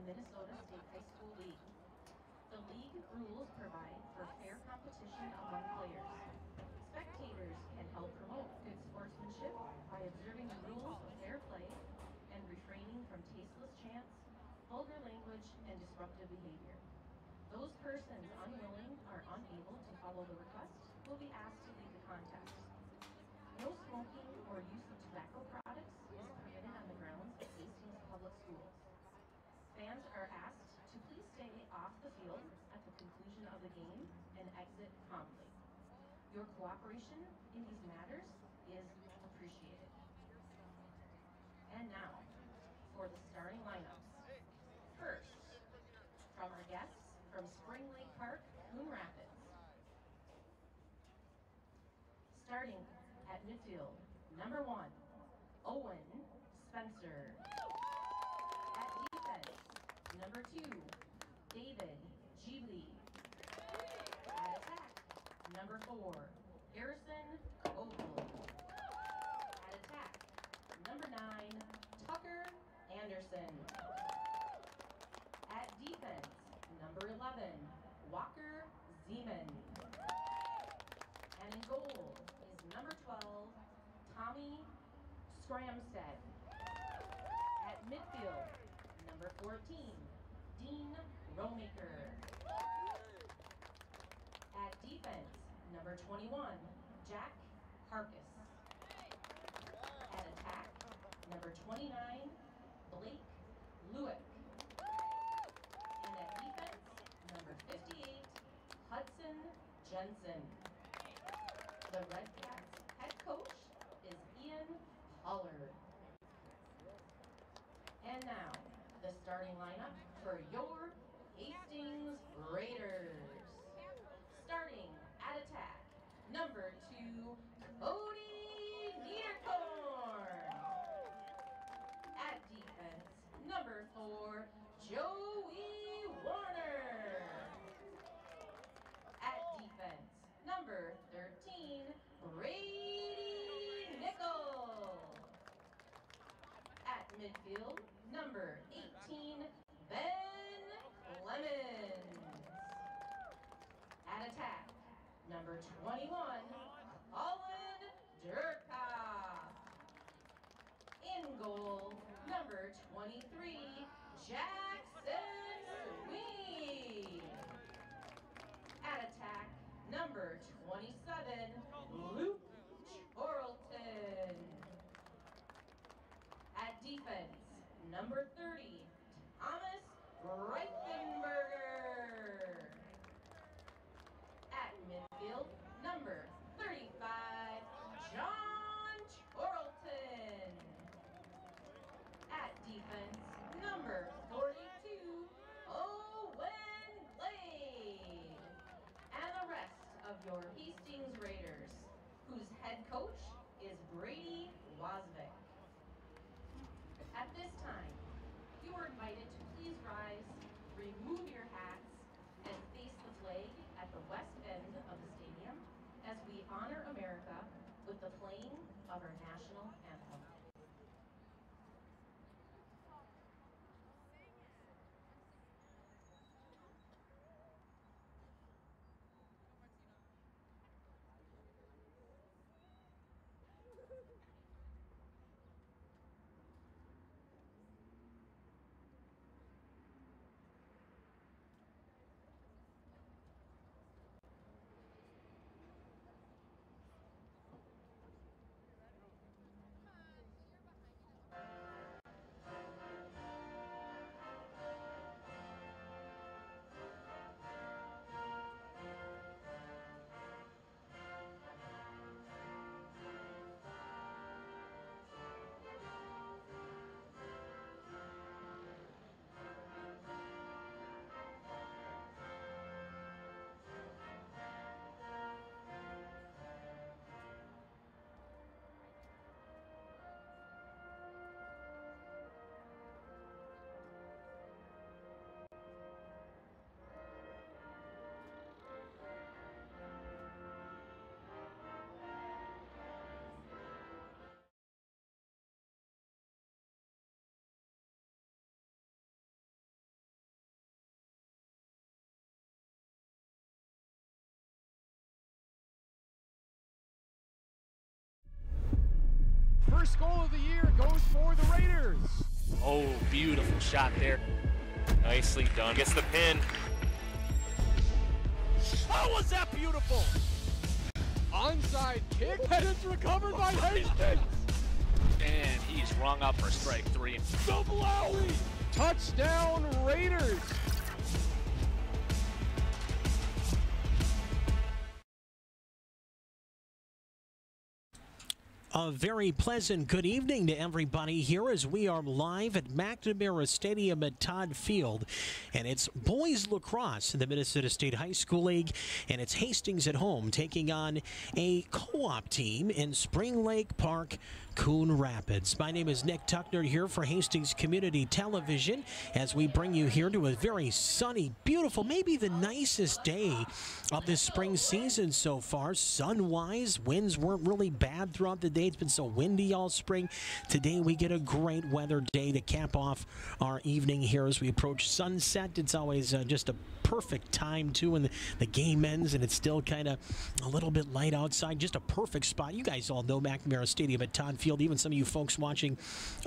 the Minnesota State High School League. The league rules provide for fair competition among players. Spectators can help promote good sportsmanship by observing the rules of fair play and refraining from tasteless chants, vulgar language, and disruptive behavior. Those persons unwilling or unable to follow the request will be asked to leave the contest. No smoking or use of tobacco products is permitted on the grounds of Hastings Public Schools. Fans are asked to please stay off the field at the conclusion of the game and exit calmly. Your cooperation in these matters is appreciated. And now, for the starting lineups. First, from our guests from Spring Lake Park, Coon Rapids. Starting at midfield, number 1, Owen Spencer. At defense, number 2, David Ghibli. At attack, number 4, Harrison Ogle. At attack, number 9, Tucker Anderson. At defense, number 11, Walker Zeman. And in goal is number 12, Tommy Scramstead. At midfield, number 14, Dean Romaker. At defense, number 21, Jack Harkis. At attack, number 29, Blake Lewick. And at defense, number 58, Hudson Jensen. The Red Cats head coach is Ian Pollard. And now, the starting lineup for your Hastings Raiders. Starting at attack, number 2, Cody Niederkorn. At defense, number 4, Joey Warner. At defense, number 13, Brady Nickel. At midfield, number 18, Ben Clemons. At attack, number 21, Colin Durkoff. In goal, number 23, Jackson Sweeney. At attack, number 27, Luke Charlton. At defense, number 30, Thomas Reichenberger. At midfield, number 35, John Charlton. At defense, number 42, Owen Glade. And the rest of your Hastings Raiders, whose head coach is Brady Wasvik. At this time, you are invited to please rise, remove your hats, and face the flag at the west end of the stadium as we honor America with the playing of our national anthem. first goal of the year goes for the Raiders. Oh, beautiful shot there. Nicely done. Gets the pin. How was that beautiful? Onside kick, and it's recovered by Hastings. And he's rung up for strike 3. Double alley. Touchdown Raiders. A very pleasant good evening to everybody here as we are live at McNamara Stadium at Todd Field. And it's boys lacrosse in the Minnesota State High School League. And it's Hastings at home taking on a co-op team in Spring Lake Park, Coon Rapids. My name is Nick Tuckner here for Hastings Community Television as we bring you here to a very sunny, beautiful, maybe the nicest day of this spring season so far. Sun-wise, winds weren't really bad throughout the day. It's been so windy all spring. Today we get a great weather day to cap off our evening here as we approach sunset. It's always just a perfect time too when the game ends and it's still kind of a little bit light outside. Just a perfect spot. You guys all know McNamara Stadium at Todd Field. Even some of you folks watching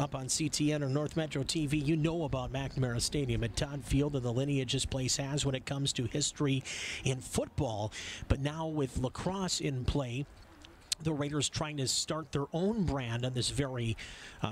up on CTN or North Metro TV, you know about McNamara Stadium at Todd Field and the lineage this place has when it comes to history in football. But now with lacrosse in play, the Raiders trying to start their own brand on this very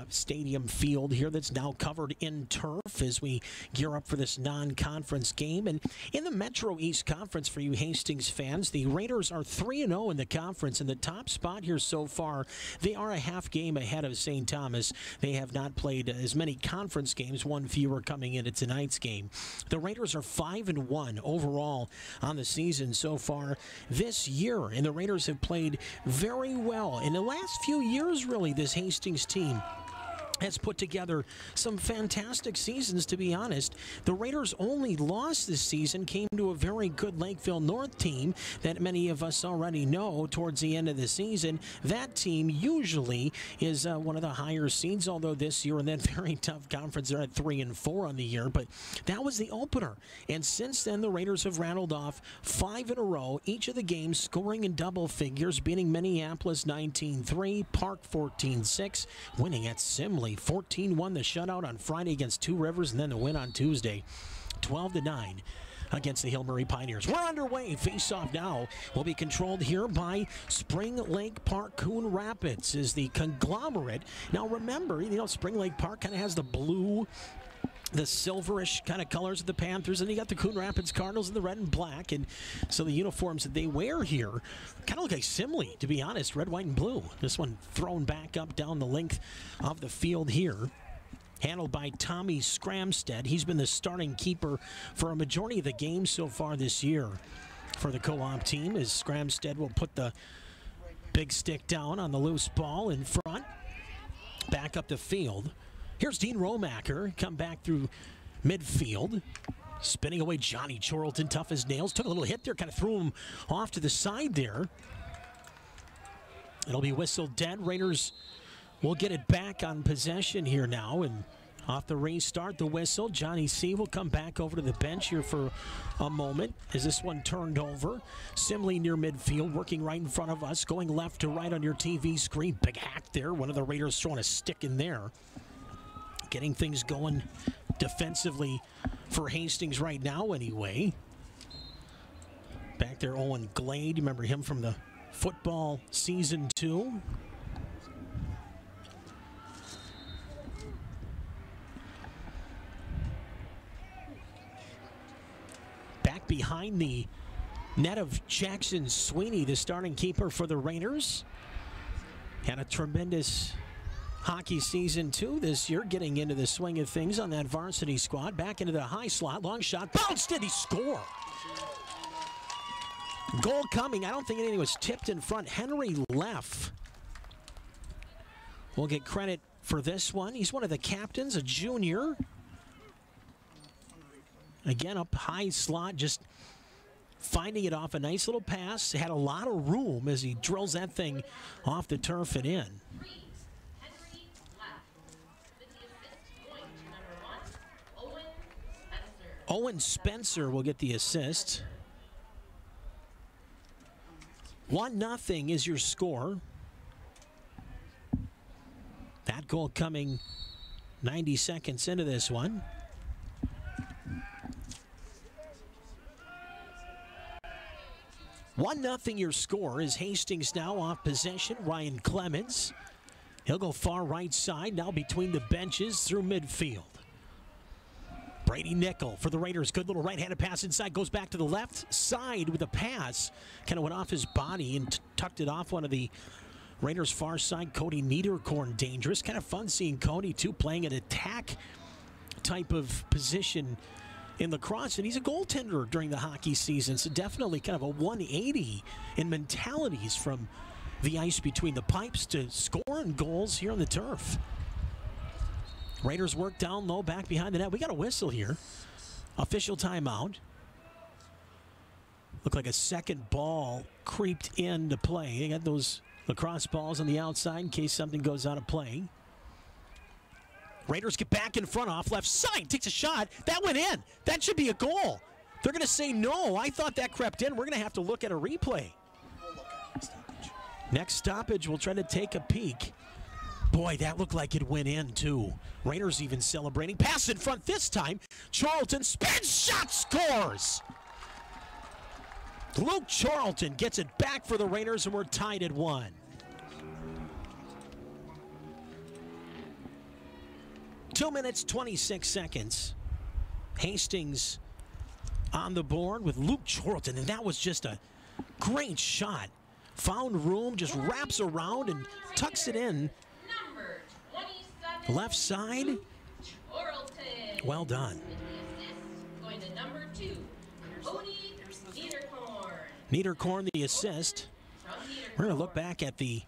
stadium field here that's now covered in turf as we gear up for this non-conference game. And in the Metro East Conference for you Hastings fans, the Raiders are 3-0 in the conference. In the top spot here so far, they are a half game ahead of St. Thomas. They have not played as many conference games, one fewer coming into tonight's game. The Raiders are 5-1 overall on the season so far this year, and the Raiders have played very well. In the last few years, really, this Hastings team has put together some fantastic seasons, to be honest. The Raiders' only loss this season came to a very good Lakeville North team that many of us already know towards the end of the season. That team usually is one of the higher seeds, although this year in that very tough conference, they're at 3-4 on the year, but that was the opener. And since then, the Raiders have rattled off 5 in a row, each of the games scoring in double figures, beating Minneapolis 19-3, Park 14-6, winning at Simley 14-1, the shutout on Friday against Two Rivers, and then the win on Tuesday 12-9 against the Hill-Murray Pioneers. We're underway. Face-off now will be controlled here by Spring Lake Park. Coon Rapids is the conglomerate. Now remember, Spring Lake Park kind of has the blue, the silverish kind of colors of the Panthers, and you got the Coon Rapids Cardinals in the red and black, and so the uniforms that they wear here kind of look like Simley, to be honest, red, white, and blue. This one thrown back up down the length of the field here. Handled by Tommy Scramstead. He's been the starting keeper for a majority of the games so far this year for the co-op team, as Scramstead will put the big stick down on the loose ball in front. Back up the field. Here's Dean Romacher, come back through midfield. Spinning away Johnny Chorlton, tough as nails. Took a little hit there, kind of threw him off to the side there. It'll be whistled dead. Raiders will get it back on possession here now. And off the restart, the whistle. Johnny C. will come back over to the bench here for a moment as this one turned over. Simley near midfield, working right in front of us, going left to right on your TV screen. Big hack there. One of the Raiders throwing a stick in there. Getting things going defensively for Hastings right now anyway. Back there, Owen Glade. You remember him from the football season 2. Back behind the net of Jackson Sweeney, the starting keeper for the Raiders. Had a tremendous hockey season 2 this year, getting into the swing of things on that varsity squad. Back into the high slot, long shot, bounced it, he scored. Goal coming. I don't think anything was tipped in front. Henry Leff will get credit for this one. He's one of the captains, a junior. Again, up high slot, just finding it off a nice little pass. Had a lot of room as he drills that thing off the turf and in. Owen Spencer will get the assist. 1-0 is your score. goal coming 90 seconds into this one. One nothing your score is Hastings now off possession. Ryan Clemons. He'll go far right side, now between the benches through midfield. Brady Nickel for the Raiders. Good little right-handed pass inside. Goes back to the left side with a pass. Kind of went off his body and tucked it off one of the Raiders' far side. Cody Niederkorn dangerous. Kind of fun seeing Cody, too, playing an attack type of position in lacrosse. And he's a goaltender during the hockey season. So definitely kind of a 180 in mentalities from the ice between the pipes to scoring goals here on the turf. Raiders work down low, back behind the net. We got a whistle here. Official timeout. Looked like a second ball creeped into play. They got those lacrosse balls on the outside in case something goes out of play. Raiders get back in front off left side. Takes a shot. That went in. That should be a goal. They're going to say no. I thought that crept in. We're going to have to look at a replay. Next stoppage, we'll try to take a peek. Boy, that looked like it went in, too. Raiders even celebrating. Pass in front this time. Charlton spins, shot, scores! Luke Charlton gets it back for the Raiders, and we're tied at 1. Two minutes, 26 seconds. Hastings on the board with Luke Charlton, and that was just a great shot. Found room, just wraps around and tucks it in. Left side. Well done. Going to number 2, Cody Niederkorn. Niederkorn, the assist. We're going to look back at the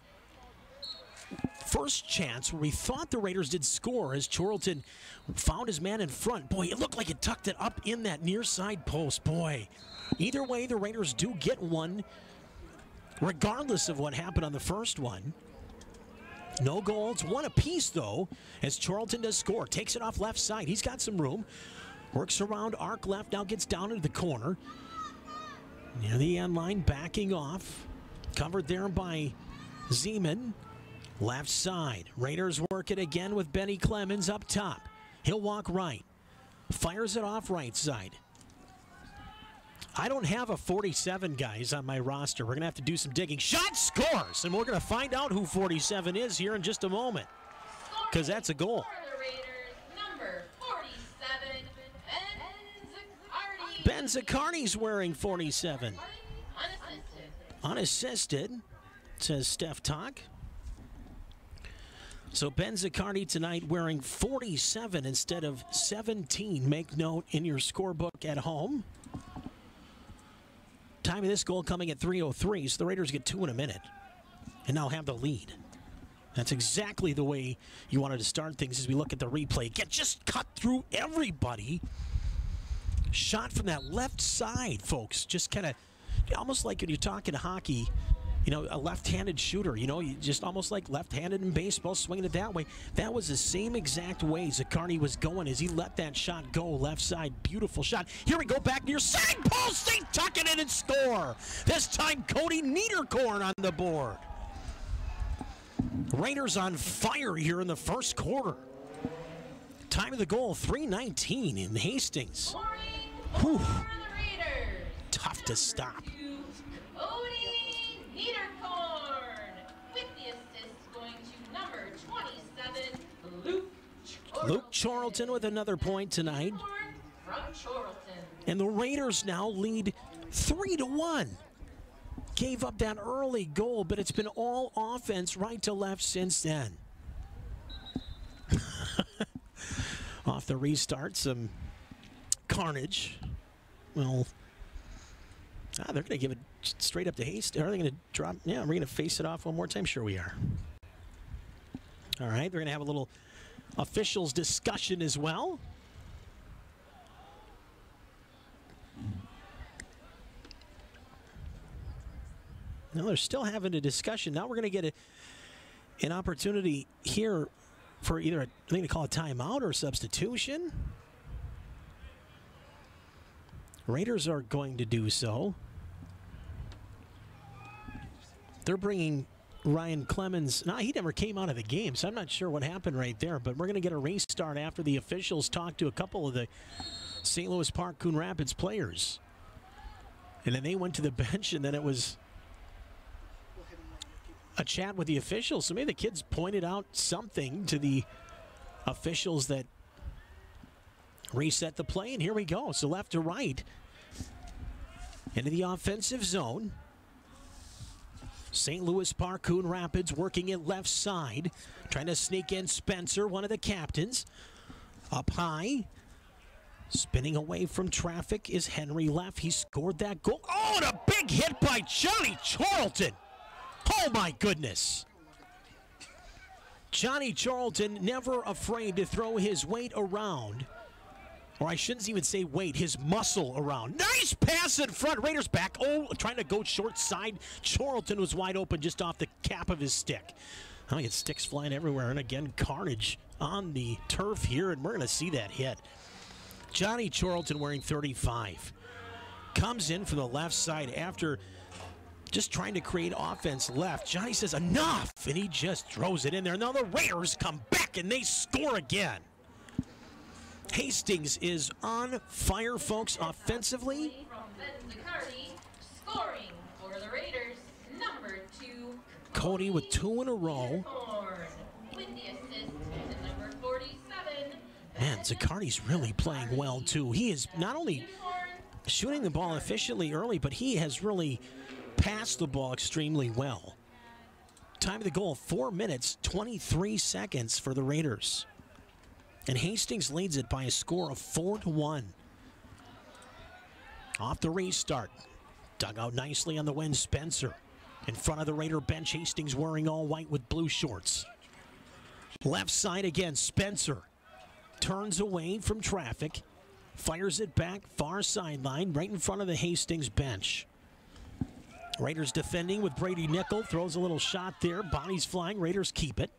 first chance where we thought the Raiders did score as Charlton found his man in front. Boy, it looked like it tucked it up in that near side post. Boy, either way, the Raiders do get one, regardless of what happened on the first one. No goals, one apiece though, as Charlton does score. Takes it off left side. He's got some room. Works around arc left, now gets down into the corner. Near the end line, backing off. Covered there by Zeman. Left side. Raiders work it again with Benny Clemons up top. He'll walk right. Fires it off right side. I don't have a 47, guys, on my roster. We're going to have to do some digging. Shot, scores! And we're going to find out who 47 is here in just a moment, because that's a goal. For the Raiders, number 47, Ben Zaccardi's wearing 47. Unassisted. Unassisted, says Steph Talk. So Ben Zaccardi tonight wearing 47 instead of 17. Make note in your scorebook at home. Time of this goal coming at 3:03, so the Raiders get 2 in a minute and now have the lead. That's exactly the way you wanted to start things as we look at the replay. Just cut through everybody. Shot from that left side, folks. Just kind of almost like when you're talking hockey, you know, a left-handed shooter, you know, you just almost like left-handed in baseball, swinging it that way. That was the same exact way Zaccardi was going as he let that shot go left side. Beautiful shot. Here we go, back near side post. They tuck it in and score. This time, Cody Niederkorn on the board. Raiders on fire here in the first quarter. Time of the goal, 3:19 in Hastings. Whew. Tough to stop. Luke Charlton with another point tonight. And the Raiders now lead 3-1. Gave up that early goal, but it's been all offense right to left since then. Off the restart, some carnage. Well, they're going to give it straight up to Hastings. Are they going to drop? Yeah, we're going to face it off one more time. Sure we are. All right, they're going to have a little officials discussion as well. Now they're still having a discussion. Now we're going to get an opportunity here for either I think they call it timeout or substitution. Raiders are going to do so. They're bringing Ryan Clemons, no, he never came out of the game, so I'm not sure what happened right there. But we're going to get a restart after the officials talked to a couple of the St. Louis Park Coon Rapids players. And then they went to the bench, and then it was a chat with the officials. So maybe the kids pointed out something to the officials that reset the play, and here we go. So left to right into the offensive zone. St. Louis Park Coon Rapids working it left side, trying to sneak in Spencer, one of the captains. Up high, spinning away from traffic is Henry Leff. He scored that goal. Oh, and a big hit by Johnny Charlton. Oh, my goodness. Johnny Charlton never afraid to throw his weight around. Or I shouldn't even say weight, his muscle around. Nice pass in front. Raiders back. Oh, trying to go short side. Charlton was wide open just off the cap of his stick. I get sticks flying everywhere. And again, carnage on the turf here. And we're going to see that hit. Johnny Charlton wearing 35. Comes in from the left side after just trying to create offense left. Johnny says, enough! And he just throws it in there. Now the Raiders come back and they score again. Hastings is on fire, folks, offensively. Scoring for the Raiders, number 2. Cody with 2 in a row. With the assist to number 47. Man, Zaccardi's really playing well, too. He is not only shooting the ball efficiently early, but he has really passed the ball extremely well. Time of the goal, 4 minutes, 23 seconds for the Raiders. And Hastings leads it by a score of 4-1. Off the restart. Dug out nicely on the win, Spencer. In front of the Raider bench, Hastings wearing all white with blue shorts. Left side again, Spencer. Turns away from traffic. Fires it back, far sideline, right in front of the Hastings bench. Raiders defending with Brady Nickel. Throws a little shot there. Bodies flying. Raiders keep it.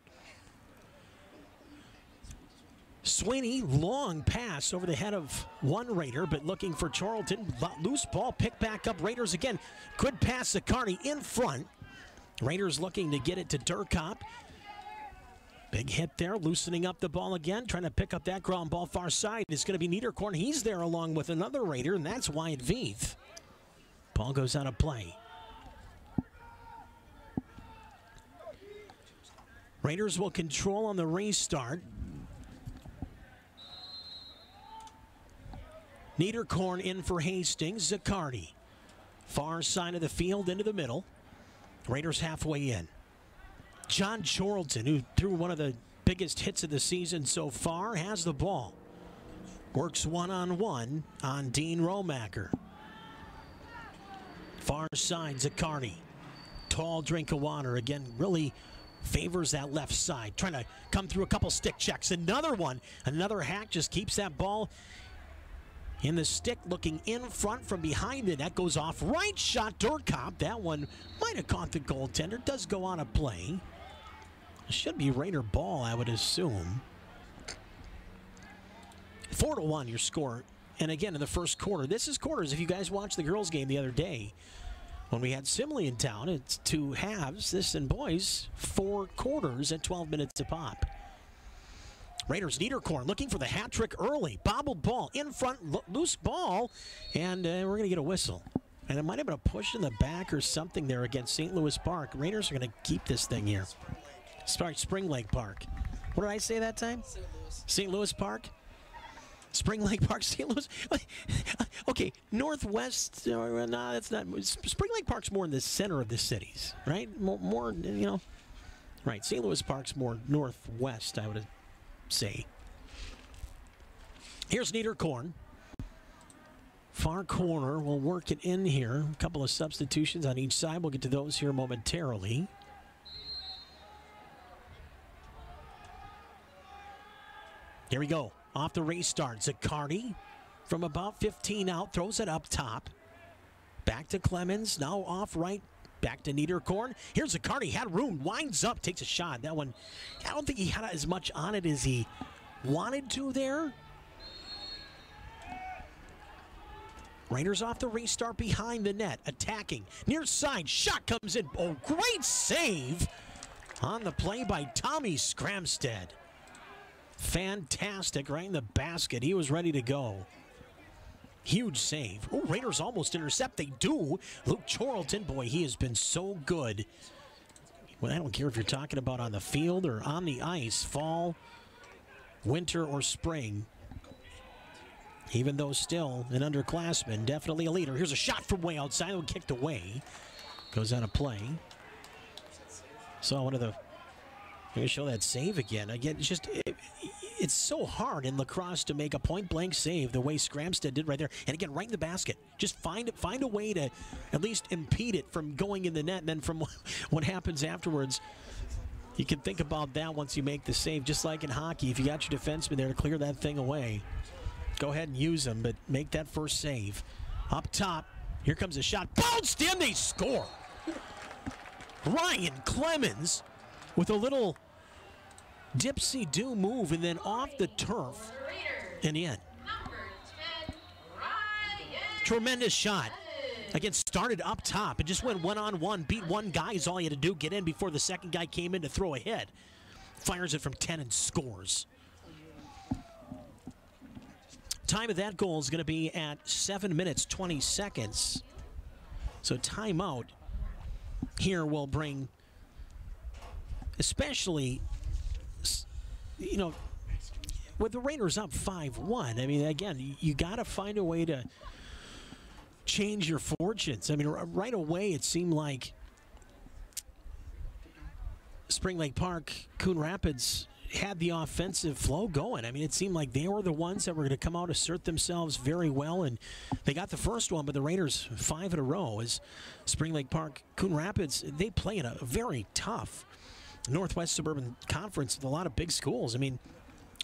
Sweeney, long pass over the head of one Raider, but looking for Charlton. Loose ball, pick back up. Raiders again. Good pass to Carney in front. Raiders looking to get it to Durkop. Big hit there, loosening up the ball again, trying to pick up that ground ball far side. It's going to be Niederkorn. He's there along with another Raider, and that's Wyatt Veith. Ball goes out of play. Raiders will control on the restart. Niederkorn in for Hastings. Zaccardi. Far side of the field into the middle. Raiders halfway in. John Charlton, who threw one of the biggest hits of the season so far, has the ball. Works one-on-one on Dean Romacker. Far side, Zaccardi. Tall drink of water. Again, really favors that left side. Trying to come through a couple stick checks. Another one. Another hack just keeps that ball in the stick, looking in front from behind it. That goes off. Right shot, Durkop. That one might have caught the goaltender. Does go on a play. Should be Raider ball, I would assume. 4-1 your score. And again, in the first quarter. This is quarters. If you guys watched the girls' game the other day, when we had Simley in town, it's 2 halves. This and boys, 4 quarters at 12 minutes a pop. Raiders, Niederkorn looking for the hat trick early. Bobbled ball in front, loose ball, and we're going to get a whistle. And it might have been a push in the back or something there against St. Louis Park. Raiders are going to keep this thing here. Spring Lake Park. What did I say that time? St. Louis Park? Spring Lake Park, St. Louis. Okay, Northwest. No, that's not. Spring Lake Park's more in the center of the cities, right? More, you know. Right, St. Louis Park's more northwest, I would say. Here's Niederkorn. Far corner. We'll work it in here. A couple of substitutions on each side. We'll get to those here momentarily. Here we go. Off the restart. Zaccardi from about 15 out. Throws it up top. Back to Clemons. Now off right. Back to Niederkorn. Here's Zaccardi. Had room. Winds up. Takes a shot. That one, I don't think he had as much on it as he wanted to there. Raiders off the restart behind the net, attacking. Near side, shot comes in. Oh, great save on the play by Tommy Scramstead. Fantastic, right in the basket. He was ready to go. Huge save. Oh, Raiders almost intercept. They do. Luke Charlton, boy, he has been so good. Well, I don't care if you're talking about on the field or on the ice, fall, winter, or spring. Even though still an underclassman, definitely a leader. Here's a shot from way outside. It kicked away. Goes out of play. So one of the... Let me show that save again. Again, it's so hard in lacrosse to make a point-blank save the way Scramstead did right there. And again, right in the basket. Just find a way to at least impede it from going in the net. And then from what happens afterwards, you can think about that once you make the save. Just like in hockey, if you got your defenseman there to clear that thing away, go ahead and use them, but make that first save. Up top, here comes a shot. Bounced in, they score. Ryan Clemons with a little dipsy-do move and then off the turf and in. Tremendous shot. Again, started up top and just went one-on-one, beat one guy is all you had to do, get in before the second guy came in to throw a hit. Fires it from 10 and scores. Time of that goal is going to be at 7 minutes, 20 seconds. So timeout here will bring, especially, you know, with the Raiders up 5-1, I mean, again, you got to find a way to change your fortunes. I mean, right away it seemed like Spring Lake Park, Coon Rapids had the offensive flow going. I mean, it seemed like they were the ones that were going to come out, assert themselves very well, and they got the first one, but the Raiders 5 in a row as Spring Lake Park, Coon Rapids, they play in a very tough Northwest Suburban Conference with a lot of big schools. I mean,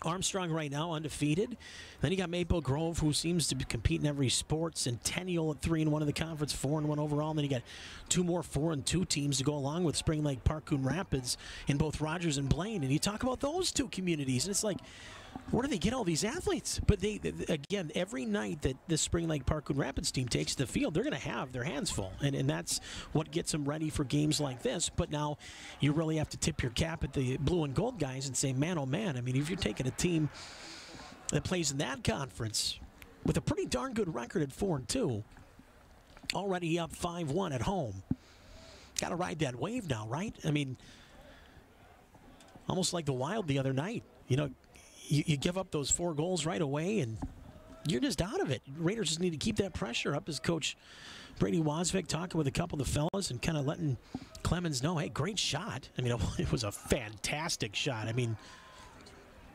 Armstrong right now undefeated. Then you got Maple Grove, who seems to compete in every sport. Centennial at 3-1 in the conference, 4-1 overall. And then you got 2 more 4-2 teams to go along with Spring Lake Park, Coon Rapids in both Rogers and Blaine. And you talk about those 2 communities, and it's like, where do they get all these athletes? But they again, every night that the Spring Lake Park Coon Rapids team takes the field, they're going to have their hands full. And that's what gets them ready for games like this. But now you really have to tip your cap at the blue and gold guys and say, man, oh man, I mean, if you're taking a team that plays in that conference with a pretty darn good record at 4-2, already up 5-1 at home, got to ride that wave now, right? I mean, almost like the Wild the other night. You know, you give up those 4 goals right away, and you're just out of it. Raiders just need to keep that pressure up, as Coach Brady Wozvik talking with a couple of the fellas and kind of letting Clemons know, hey, great shot. I mean, it was a fantastic shot. I mean,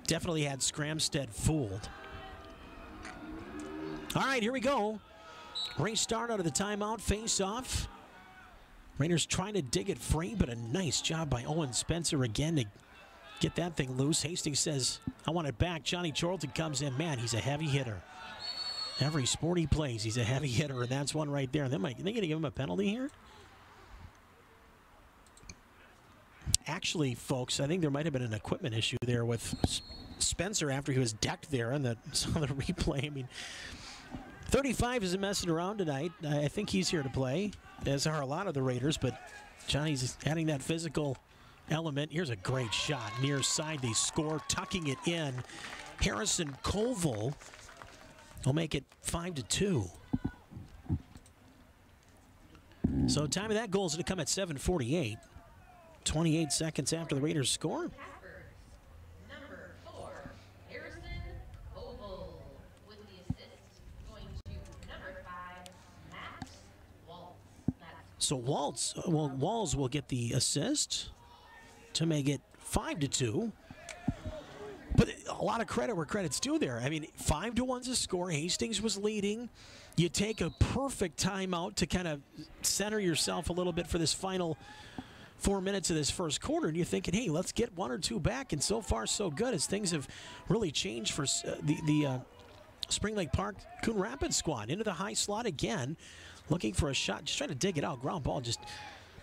definitely had Scramstead fooled. All right, here we go. Restart out of the timeout, face-off. Raiders trying to dig it free, but a nice job by Owen Spencer again to get that thing loose. Hastings says, I want it back. Johnny Charlton comes in. Man, he's a heavy hitter. Every sport he plays, he's a heavy hitter, and that's one right there. And they going to give him a penalty here? Actually, folks, I think there might have been an equipment issue there with Spencer after he was decked there on the replay. I mean, 35 isn't messing around tonight. I think he's here to play, as are a lot of the Raiders, but Johnny's adding that physical element. Here's a great shot. Near side, they score, tucking it in. Harrison Colville will make it 5-2. So time of that goal is going to come at 7:48. 28 seconds after the Raiders score. Number 4, Harrison Colville, with the assist going to number 5, Matt Waltz. So Walls will get the assist to make it 5-2. But a lot of credit where credit's due there. I mean, 5-1's a score. Hastings was leading. You take a perfect timeout to kind of center yourself a little bit for this final 4 minutes of this first quarter, and you're thinking, hey, let's get 1 or 2 back. And so far, so good, as things have really changed for the Spring Lake Park Coon Rapids squad. Into the high slot again, looking for a shot, just trying to dig it out. Ground ball just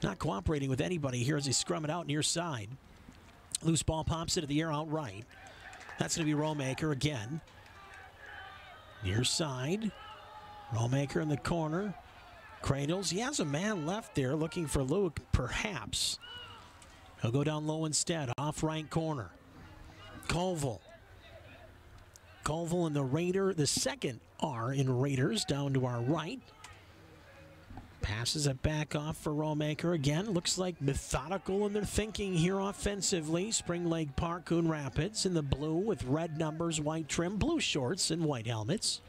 not cooperating with anybody here as they scrum it out near side. Loose ball pops into the air out right. That's going to be Rollmaker again. Near side. Rollmaker in the corner. Cradles. He has a man left there looking for Luke, perhaps. He'll go down low instead. Off right corner. Colville. Colville and the Raider, the second R in Raiders, down to our right. Passes it back off for Rollmaker again. Looks like methodical in their thinking here offensively. Spring Lake Park, Coon Rapids in the blue with red numbers, white trim, blue shorts, and white helmets.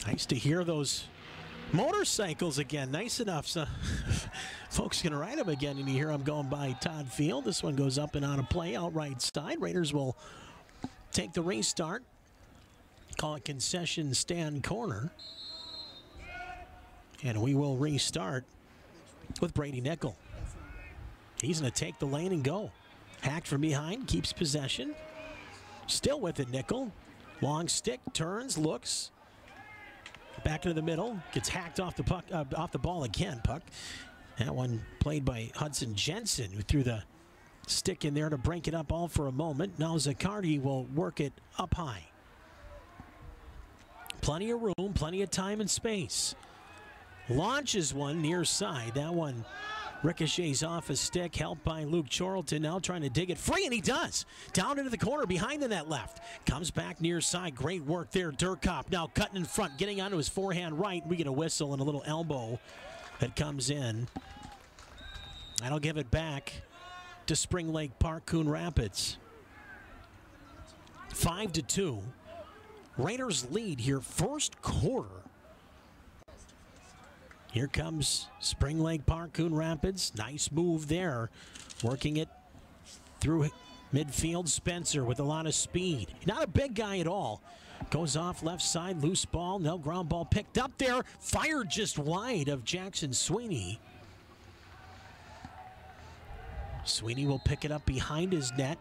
Nice to hear those motorcycles again. Nice enough. So folks can ride them again, and you hear them going by Todd Field. This one goes up and out of play, out right side. Raiders will take the restart. Call it concession stand corner. And we will restart with Brady Nickel. He's going to take the lane and go. Hacked from behind, keeps possession. Still with it, Nickel. Long stick, turns, looks. Back into the middle, gets hacked off the puck, off the ball again, puck. That one played by Hudson Jensen, who threw the stick in there to break it up all for a moment. Now Zaccardi will work it up high. Plenty of room, plenty of time and space. Launches one near side. That one ricochets off a stick, helped by Luke Charlton. Now trying to dig it free, and he does. Down into the corner, behind the net left. Comes back near side. Great work there. Durkop now cutting in front, getting onto his forehand right. We get a whistle and a little elbow that comes in. That'll give it back to Spring Lake Park, Coon Rapids. 5-2. Raiders lead here, first quarter. Here comes Spring Lake Park, Coon Rapids. Nice move there. Working it through midfield. Spencer with a lot of speed. Not a big guy at all. Goes off left side, loose ball. No ground ball picked up there. Fired just wide of Jackson Sweeney. Sweeney will pick it up behind his net.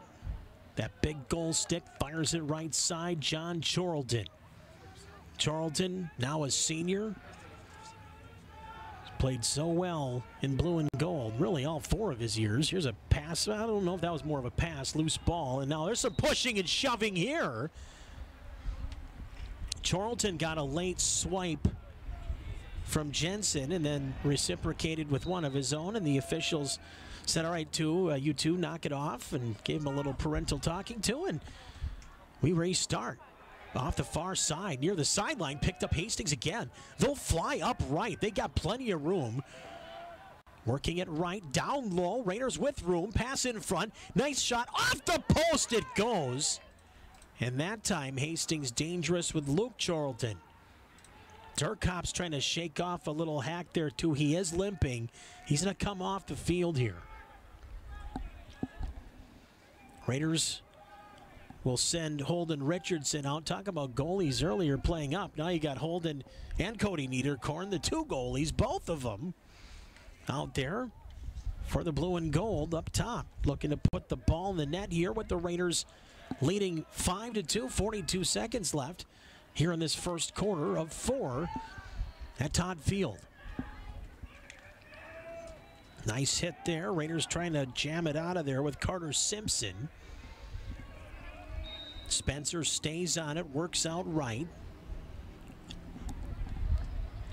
That big goal stick fires it right side. John Charlton. Charlton, now a senior. Played so well in blue and gold, really all 4 of his years. Here's a pass. I don't know if that was more of a pass, loose ball. And now there's some pushing and shoving here. Charlton got a late swipe from Jensen and then reciprocated with one of his own. And the officials said, all right, you two knock it off, and gave him a little parental talking to. And we restart. Off the far side, near the sideline, picked up Hastings again. They'll fly up right. They got plenty of room. Working it right, down low. Raiders with room. Pass in front. Nice shot. Off the post it goes. And that time, Hastings dangerous with Luke Charlton. Durkop's trying to shake off a little hack there, too. He is limping. He's going to come off the field here. Raiders will send Holden Richardson out. Talk about goalies earlier playing up. Now you got Holden and Cody Niederkorn, the 2 goalies, both of them out there for the blue and gold up top. Looking to put the ball in the net here with the Raiders leading 5-2, 42 seconds left here in this first quarter of 4 at Todd Field. Nice hit there. Raiders trying to jam it out of there with Carter Simpson. Spencer stays on it, works out right.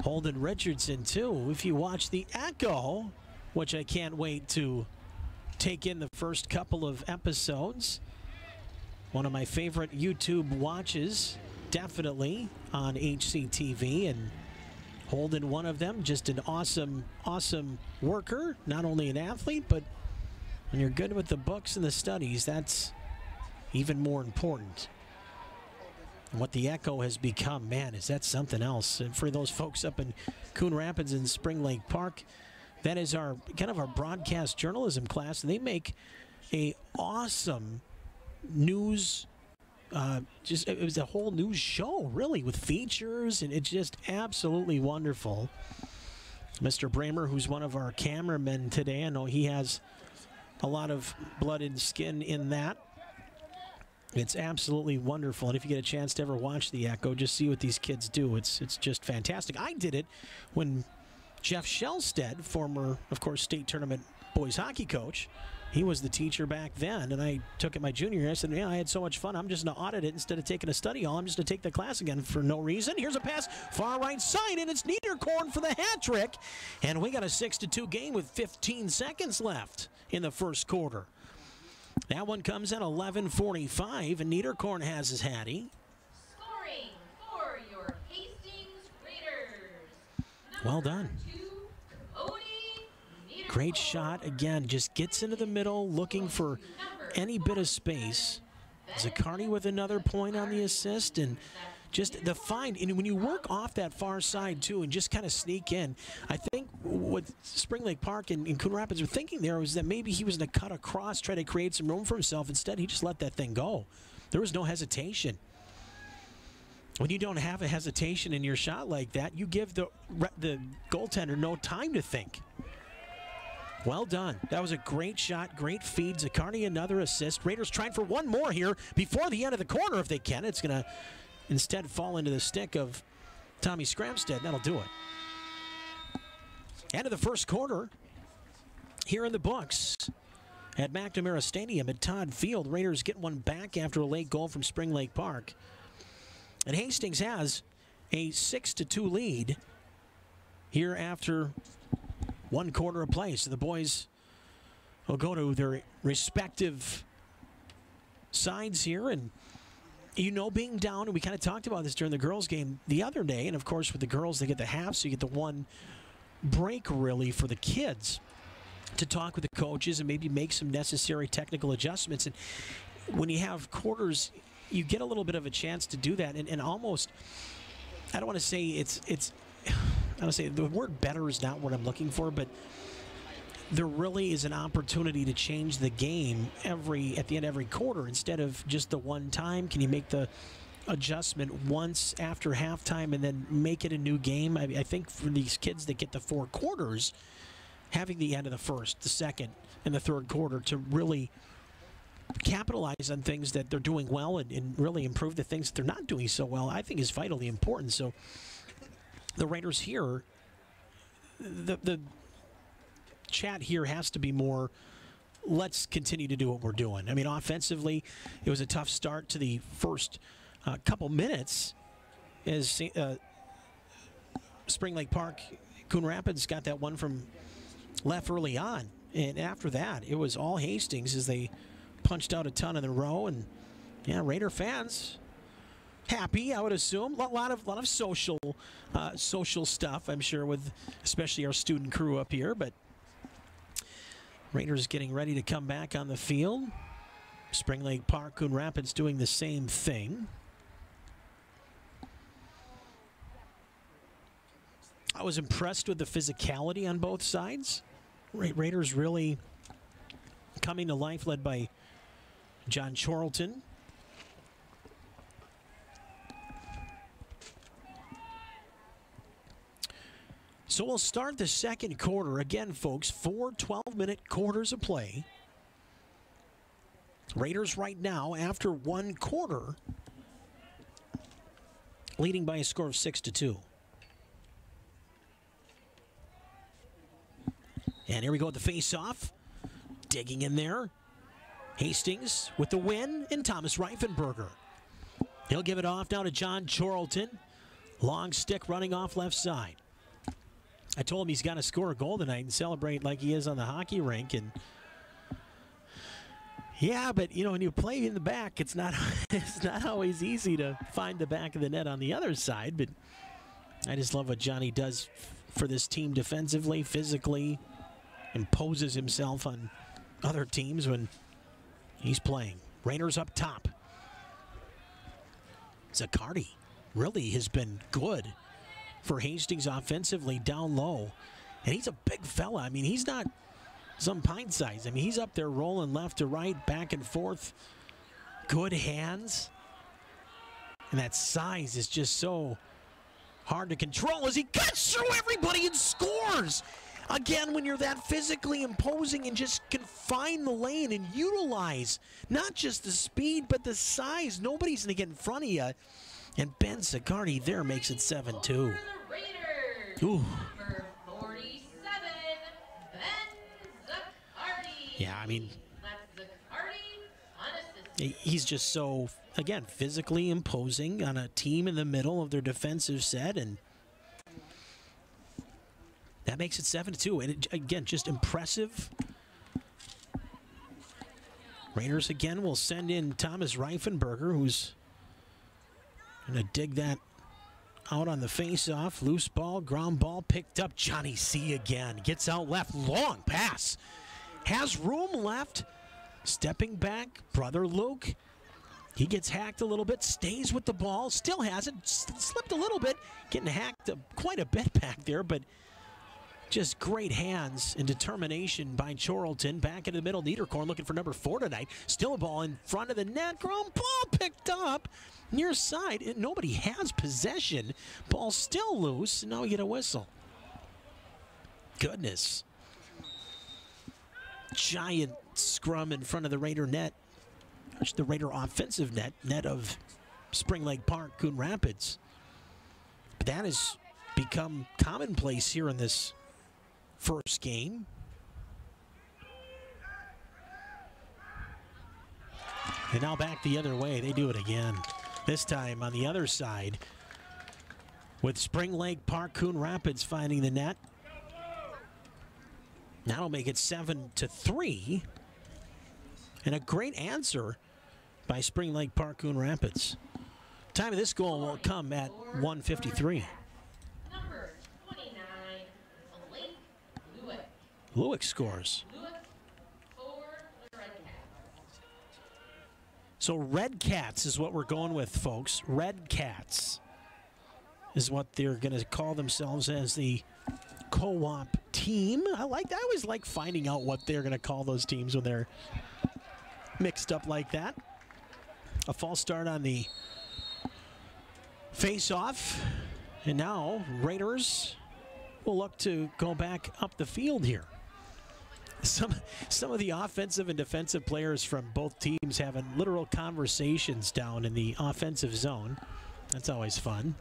Holden Richardson, too. If you watch the Echo, which I can't wait to take in the first couple of episodes, one of my favorite YouTube watches, definitely on HCTV, and Holden, one of them. Just an awesome, awesome worker. Not only an athlete, but when you're good with the books and the studies, that's even more important. And what the Echo has become, man, is that something else. And for those folks up in Coon Rapids and Spring Lake Park, that is our kind of our broadcast journalism class, and they make a awesome news. It was a whole news show, really, with features, and it's just absolutely wonderful. Mr. Bramer, who's one of our cameramen today, I know he has a lot of blood and skin in that. It's absolutely wonderful, and if you get a chance to ever watch the Echo, just see what these kids do. It's just fantastic. I did it when Jeff Shellstead, former, of course, state tournament boys hockey coach, He was the teacher back then, and I took it my junior year. I said, yeah, I had so much fun. I'm just going to audit it instead of taking a study hall. I'm just going to take the class again for no reason. Here's a pass, far right side, and it's Niederkorn for the hat trick. And we got a 6-2 game with 15 seconds left in the first quarter. That one comes at 11:45, and Niederkorn has his hattie. Scoring for your Hastings Raiders. Well done. Great shot. Again, just gets into the middle, looking for any bit of space. Zaccardi with another point on the assist, and just the find. And when you work off that far side, too, and just kind of sneak in, I think what Spring Lake Park and Coon Rapids were thinking there was that maybe he was going to cut across, try to create some room for himself. Instead, he just let that thing go. There was no hesitation. When you don't have a hesitation in your shot like that, you give the goaltender no time to think. Well done. That was a great shot, great feed. Zaccardi another assist. Raiders trying for one more here before the end of the quarter if they can. It's going to instead fall into the stick of Tommy Scramstead. That'll do it. End of the first quarter here in the books at McNamara Stadium at Todd Field. Raiders get one back after a late goal from Spring Lake Park. And Hastings has a 6-2 lead here after one quarter of play. So the boys will go to their respective sides here. And, you know, being down, and we kind of talked about this during the girls' game the other day. And, of course, with the girls, they get the half, so you get the one break, really, for the kids to talk with the coaches and maybe make some necessary technical adjustments. And when you have quarters, you get a little bit of a chance to do that. And almost, I don't want to say I don't say the word better is not what I'm looking for, but there really is an opportunity to change the game at the end of every quarter instead of just the one time. Can you make the adjustment once after halftime and then make it a new game? I think for these kids that get the four quarters, having the end of the first, the second, and the third quarter to really capitalize on things that they're doing well and really improve the things that they're not doing so well, I think is vitally important. So the Raiders here, the chat here has to be more, let's continue to do what we're doing. I mean, offensively, it was a tough start to the first couple minutes as Spring Lake Park, Coon Rapids got that one from left early on. And after that, it was all Hastings as they punched out a ton in a row. And, yeah, Raider fans happy, I would assume. A lot of social stuff, I'm sure, with especially our student crew up here. But Raiders getting ready to come back on the field. Spring Lake Park, Coon Rapids doing the same thing. I was impressed with the physicality on both sides. Raiders really coming to life, led by John Chorlton. So we'll start the second quarter. Again, folks, 4 12-minute quarters of play. Raiders right now, after one quarter, leading by a score of 6-2. And here we go with the face-off. Digging in there. Hastings with the win, and Thomas Reifenberger. He'll give it off now to John Chorlton. Long stick running off left side. I told him he's got to score a goal tonight and celebrate like he is on the hockey rink. And yeah, but you know, when you play in the back, it's not always easy to find the back of the net on the other side. But I just love what Johnny does for this team defensively, physically, imposes himself on other teams when he's playing. Raiders up top. Zaccardi really has been good for Hastings offensively down low. And he's a big fella. I mean, he's not some pint size. I mean, he's up there rolling left to right, back and forth. Good hands. And that size is just so hard to control as he cuts through everybody and scores. Again, when you're that physically imposing and just can find the lane and utilize not just the speed, but the size. Nobody's going to get in front of you. And Ben Zaccardi there makes it 7-2. Ooh. Number 47, Ben Zaccardi. Yeah, I mean, He's just so, again, physically imposing on a team in the middle of their defensive set, and that makes it 7-2. And again, just impressive. Raiders again will send in Thomas Reifenberger, who's going to dig that out on the face-off. Loose ball, ground ball, picked up. Johnny C. again. Gets out left. Long pass. Has room left. Stepping back, brother Luke. He gets hacked a little bit, stays with the ball, still has it, slipped a little bit, getting hacked quite a bit back there, but just great hands and determination by Chorlton. Back into the middle, Niederkorn looking for number 4 tonight. Still a ball in front of the net, ground ball picked up near side. Nobody has possession. Ball still loose, and now we get a whistle. Goodness. Giant scrum in front of the Raider net. The Raider offensive net of Spring Lake Park, Coon Rapids. But that has become commonplace here in this first game. And now back the other way. They do it again. This time on the other side with Spring Lake Park, Coon Rapids finding the net. That'll make it 7-3. And a great answer by Spring Lake Park, Coon Rapids. Time of this goal will come at 1:53. Number 29, Blake Lewick. Lewick scores. So Red Cats is what we're going with, folks. Red Cats is what they're going to call themselves as the co-op team. I always like finding out what they're going to call those teams when they're mixed up like that. A false start on the face-off. And now Raiders will look to go back up the field here. Some of the offensive and defensive players from both teams having literal conversations down in the offensive zone. That's always fun.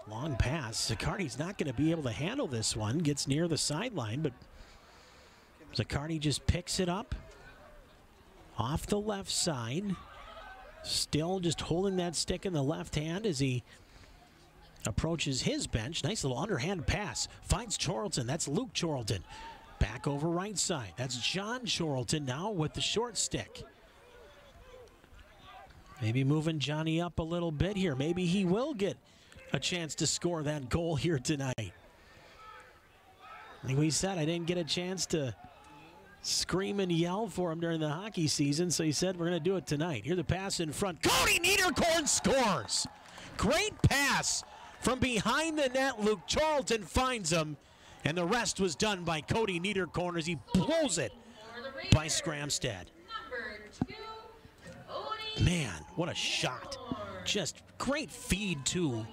Long pass. Zaccardi's not going to be able to handle this one. Gets near the sideline, but Zaccardi just picks it up off the left side. Still just holding that stick in the left hand as he approaches his bench. Nice little underhand pass. Finds Chorlton. That's Luke Chorlton. Back over right side. That's John Chorlton now with the short stick. Maybe moving Johnny up a little bit here. Maybe he will get a chance to score that goal here tonight. Like we said, I didn't get a chance to scream and yell for him during the hockey season, so he said we're going to do it tonight. Here's the pass in front. Cody Niederkorn scores. Great pass from behind the net. Luke Chorlton finds him, and the rest was done by Cody Niederkorn as he blows it by Scramstead. Man, what a shot. Just great feed, too.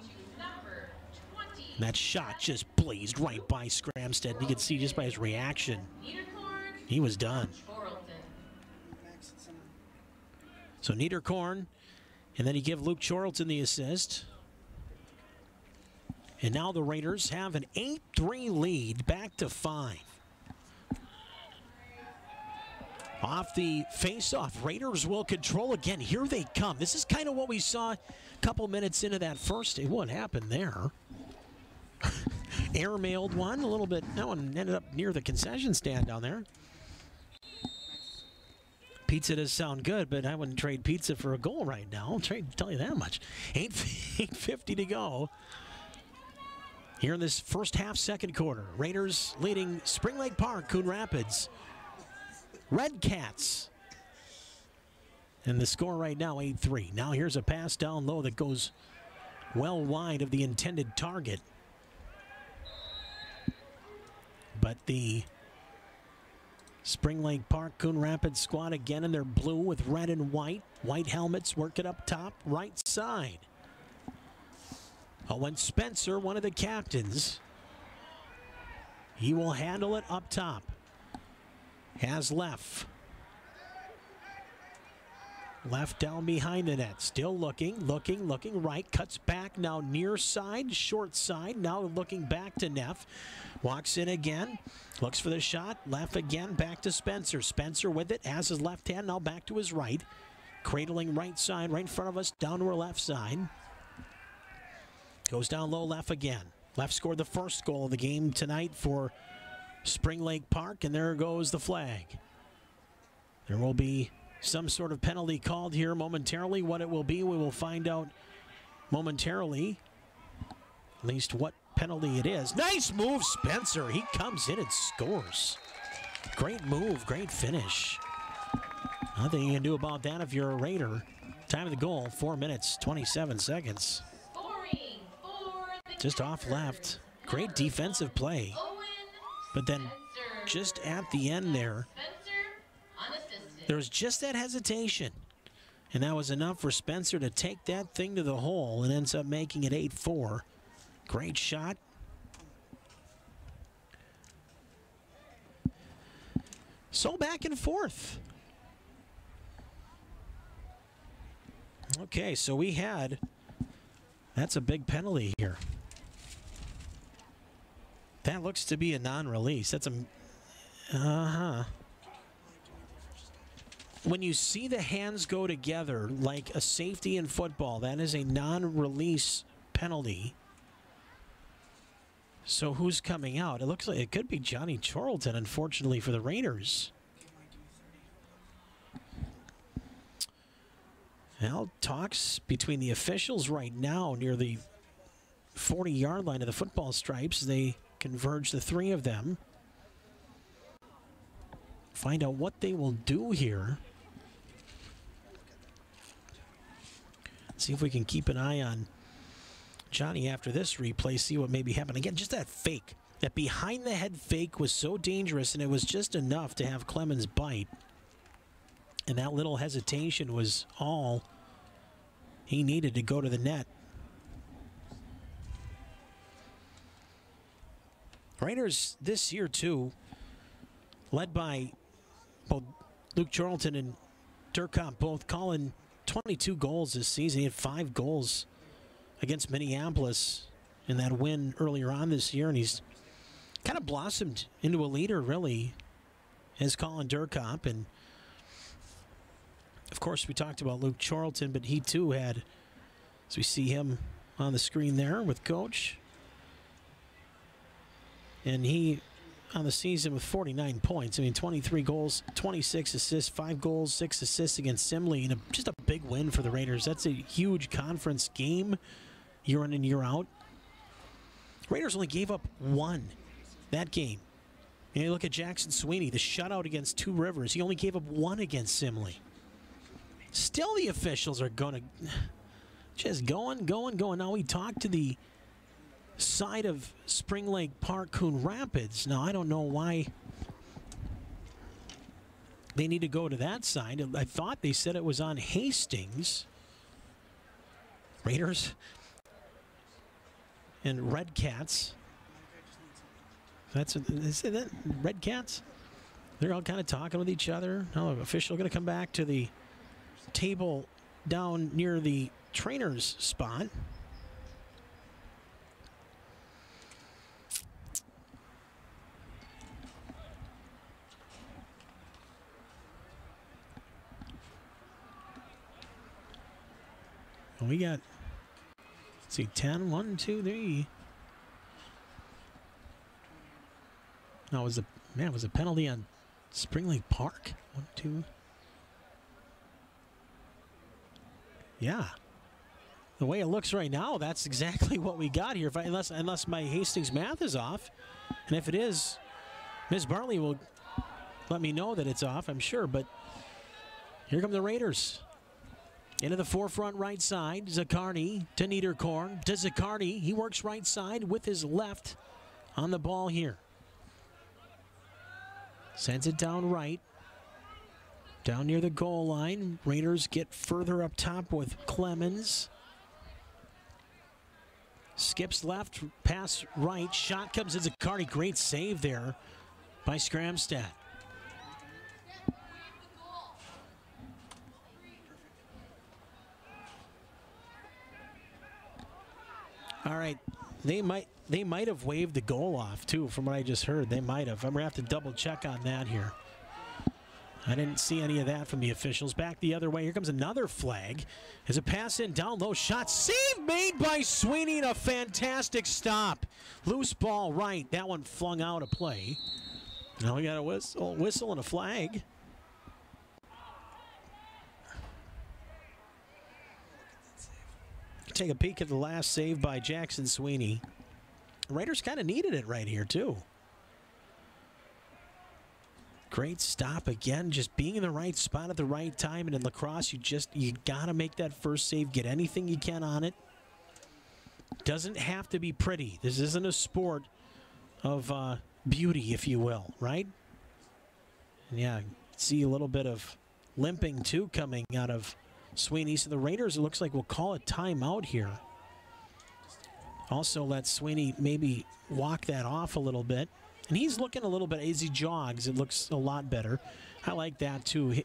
That shot just blazed right by Scramstead. You could see just by his reaction, he was done. So Niederkorn, and then he give Luke Chorlton the assist. And now the Raiders have an 8-3 lead, back to 5. Off the face-off, Raiders will control again. Here they come. This is kind of what we saw a couple minutes into that first. What happened there? Airmailed one a little bit. That one ended up near the concession stand down there. Pizza does sound good, but I wouldn't trade pizza for a goal right now. I'll tell you that much. 8:50 to go here in this first half, second quarter. Raiders leading Spring Lake Park, Coon Rapids. Red Cats. And the score right now, 8-3. Now here's a pass down low that goes well wide of the intended target. But the Spring Lake Park Coon Rapids squad again in their blue with red and white. White helmets working up top, right side. Owen Spencer, one of the captains. He will handle it up top. Has left. Left down behind the net. Still looking right. Cuts back now near side, short side. Now looking back to Neff. Walks in again. Looks for the shot. Left again. Back to Spencer. Spencer with it. Has his left hand. Now back to his right. Cradling right side. Right in front of us. Down to our left side. Goes down low left again. Left scored the first goal of the game tonight for Spring Lake Park. And there goes the flag. There will be some sort of penalty called here momentarily. What it will be, we will find out momentarily. At least what penalty it is. Nice move, Spencer. He comes in and scores. Great move, great finish. Nothing you can do about that if you're a Raider. Time of the goal, 4 minutes, 27 seconds. Just off left. Great defensive play. But then just at the end there, there was just that hesitation, and that was enough for Spencer to take that thing to the hole and ends up making it 8-4. Great shot. So back and forth. Okay, so we had, that's a big penalty here. That looks to be a non-release. That's a, when you see the hands go together like a safety in football, that is a non-release penalty. So who's coming out? It looks like it could be Johnny Charlton, unfortunately, for the Raiders. Well, talks between the officials right now near the 40-yard line of the football stripes. They converge, the three of them. Find out what they will do here. See if we can keep an eye on Johnny after this replay, see what maybe happened. Again, just that fake. That behind-the-head fake was so dangerous, and it was just enough to have Clemons bite. And that little hesitation was all he needed to go to the net. Raiders this year, too, led by both Luke Charlton and Durkop, both calling 22 goals this season. He had 5 goals against Minneapolis in that win earlier on this year, and he's kind of blossomed into a leader, really, as Colin Durkop. And, of course, we talked about Luke Charlton, but he, too, had, as we see him on the screen there with Coach, and he on the season with 49 points. I mean, 23 goals, 26 assists, 5 goals, 6 assists against Simley, and just a big win for the Raiders. That's a huge conference game year in and year out. Raiders only gave up 1 that game. And you look at Jackson Sweeney, the shutout against Two Rivers. He only gave up 1 against Simley. Still the officials are going to just going. Now we talked to the side of Spring Lake Park, Coon Rapids. Now, I don't know why they need to go to that side. I thought they said it was on Hastings. Raiders and Red Cats. Is that Red Cats? They're all kind of talking with each other. Now, the official going to come back to the table down near the trainer's spot. We got, let's see, 10, 1, 2, 3. No, it was a penalty on Spring Lake Park. 1, 2. Yeah. The way it looks right now, that's exactly what we got here. Unless my Hastings math is off. And if it is, Ms. Bartley will let me know that it's off, I'm sure. But here come the Raiders. Into the forefront right side, Zaccardi to Niederkorn, to Zaccardi. He works right side with his left on the ball here. Sends it down right. Down near the goal line. Raiders get further up top with Clemons. Skips left, pass right. Shot comes in Zaccardi. Great save there by Skramstad. All right. They might have waved the goal off, too, from what I just heard. They might have. I'm going to have to double check on that here. I didn't see any of that from the officials. Back the other way. Here comes another flag. As a pass in, down low, shot. Save made by Sweeney and a fantastic stop. Loose ball right. That one flung out of play. Now we got a whistle and a flag. Take a peek at the last save by Jackson Sweeney. Raiders kind of needed it right here, too. Great stop again, just being in the right spot at the right time. And in lacrosse, you got to make that first save, get anything you can on it. Doesn't have to be pretty. This isn't a sport of beauty, if you will, right? And yeah, see a little bit of limping, too, coming out of Sweeney. So the Raiders, it looks like, will call a timeout here. Also let Sweeney maybe walk that off a little bit. And he's looking a little bit, as he jogs, it looks a lot better. I like that, too.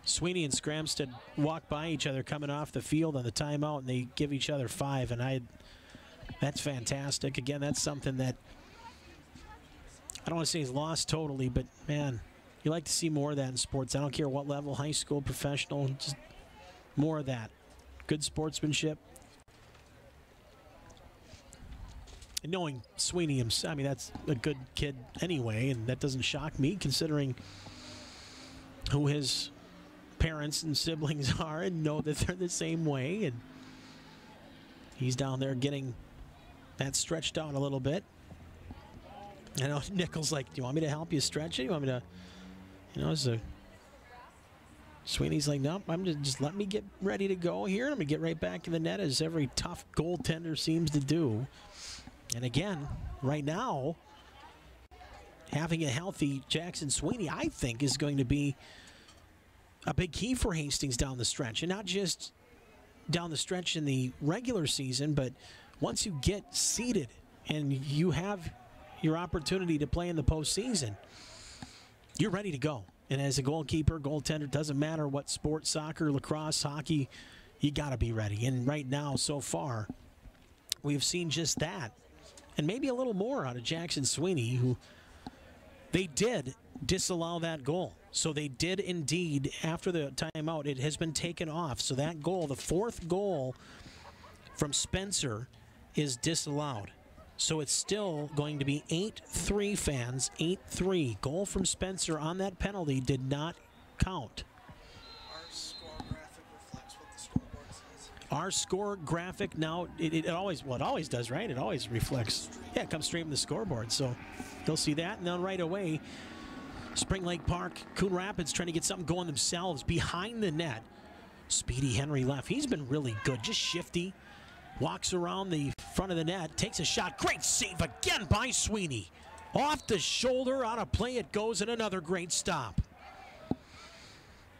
Sweeney and Scramstead walk by each other coming off the field on the timeout, and they give each other 5. And that's fantastic. Again, that's something that I don't want to say is lost totally, but, man, you like to see more of that in sports. I don't care what level, high school, professional, just more of that. Good sportsmanship. And knowing Sweeney himself, I mean, that's a good kid anyway, and that doesn't shock me considering who his parents and siblings are and know that they're the same way. And he's down there getting that stretched out a little bit. I know Nichols like, do you want me to help you stretch it? You want me to, you know, so Sweeney's like, nope, I'm just let me get ready to go here. I'm going to get right back in the net, as every tough goaltender seems to do. And again, right now, having a healthy Jackson Sweeney, I think, is going to be a big key for Hastings down the stretch. And not just down the stretch in the regular season, but once you get seeded and you have your opportunity to play in the postseason, you're ready to go. And as a goalkeeper, goaltender, doesn't matter what sport, soccer, lacrosse, hockey, you got to be ready. And right now, so far, we've seen just that. And maybe a little more out of Jackson Sweeney, who they did disallow that goal. So they did indeed, after the timeout, it has been taken off. So that goal, the 4th goal from Spencer, is disallowed. So it's still going to be 8-3, fans, 8-3. Goal from Spencer on that penalty did not count. Our score graphic now, it always does, right? It always reflects. Yeah, it comes straight from the scoreboard. So you'll see that. And then right away, Spring Lake Park, Coon Rapids trying to get something going themselves behind the net. Speedy Henry left. He's been really good, just shifty. Walks around the front of the net, takes a shot. Great save again by Sweeney. Off the shoulder, out of play it goes, and another great stop.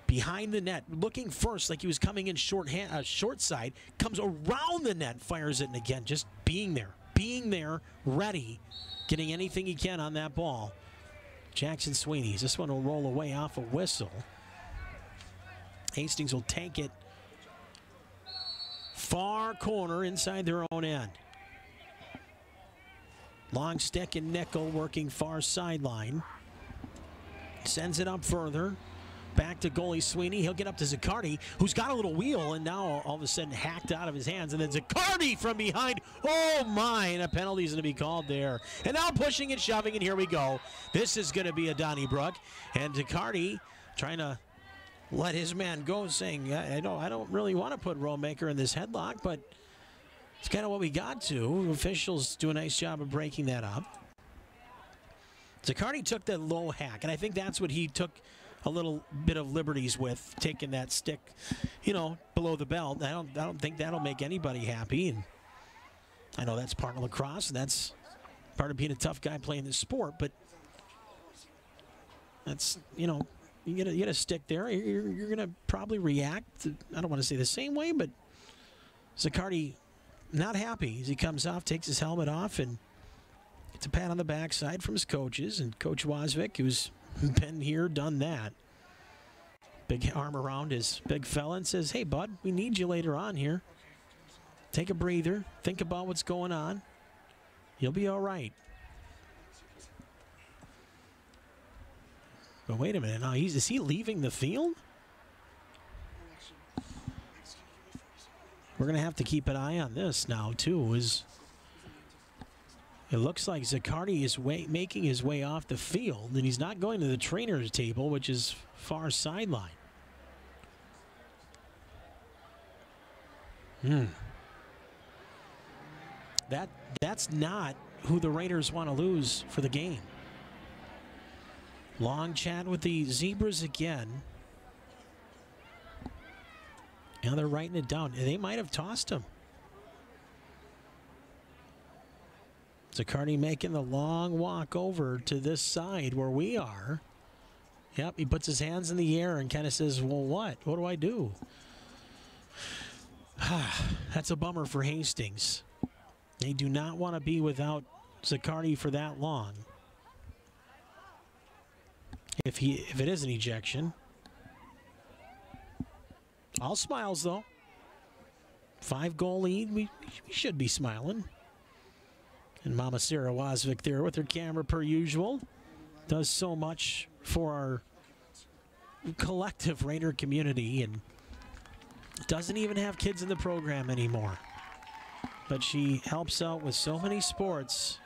Behind the net, looking first like he was coming in short side, comes around the net, fires it, and again, just being there, ready, getting anything he can on that ball. Jackson Sweeney, this one will roll away off a whistle. Hastings will take it far corner inside their own end. Long stick and nickel working far sideline. Sends it up further. Back to goalie Sweeney. He'll get up to Zaccardi, who's got a little wheel, and now all of a sudden hacked out of his hands. And then Zaccardi from behind. Oh, my. And a penalty is going to be called there. And now pushing and shoving, and here we go. This is going to be a Donnybrook. And Zaccardi trying to let his man go, saying, I don't really want to put Rollmaker in this headlock, but it's kind of what we got to. Officials do a nice job of breaking that up. Zaccardi took the low hack, and I think that's what he took a little bit of liberties with, taking that stick, below the belt. I don't think that'll make anybody happy. And I know that's part of lacrosse, and that's part of being a tough guy playing this sport, but that's, you get a stick there. You're going to probably react, I don't want to say the same way, but Zaccardi not happy as he comes off, takes his helmet off, and gets a pat on the backside from his coaches. And Coach Wasvik, who's been here, done that. Big arm around his big fella and says, hey, bud, we need you later on here. Take a breather. Think about what's going on. You'll be all right. But wait a minute. Now, is he leaving the field? We're going to have to keep an eye on this now, too. It looks like Zaccardi is making his way off the field, and he's not going to the trainer's table, which is far sideline. That's not who the Raiders want to lose for the game. Long chat with the Zebras again. Now they're writing it down. They might have tossed him. Zaccardi making the long walk over to this side where we are. Yep, he puts his hands in the air and kind of says, well, what? What do I do? That's a bummer for Hastings. They do not want to be without Zaccardi for that long. If it is an ejection. All smiles, though. 5-goal lead. We should be smiling. And Mama Sarah Wozvik there with her camera per usual. Does so much for our collective Raider community and doesn't even have kids in the program anymore. But she helps out with so many sports.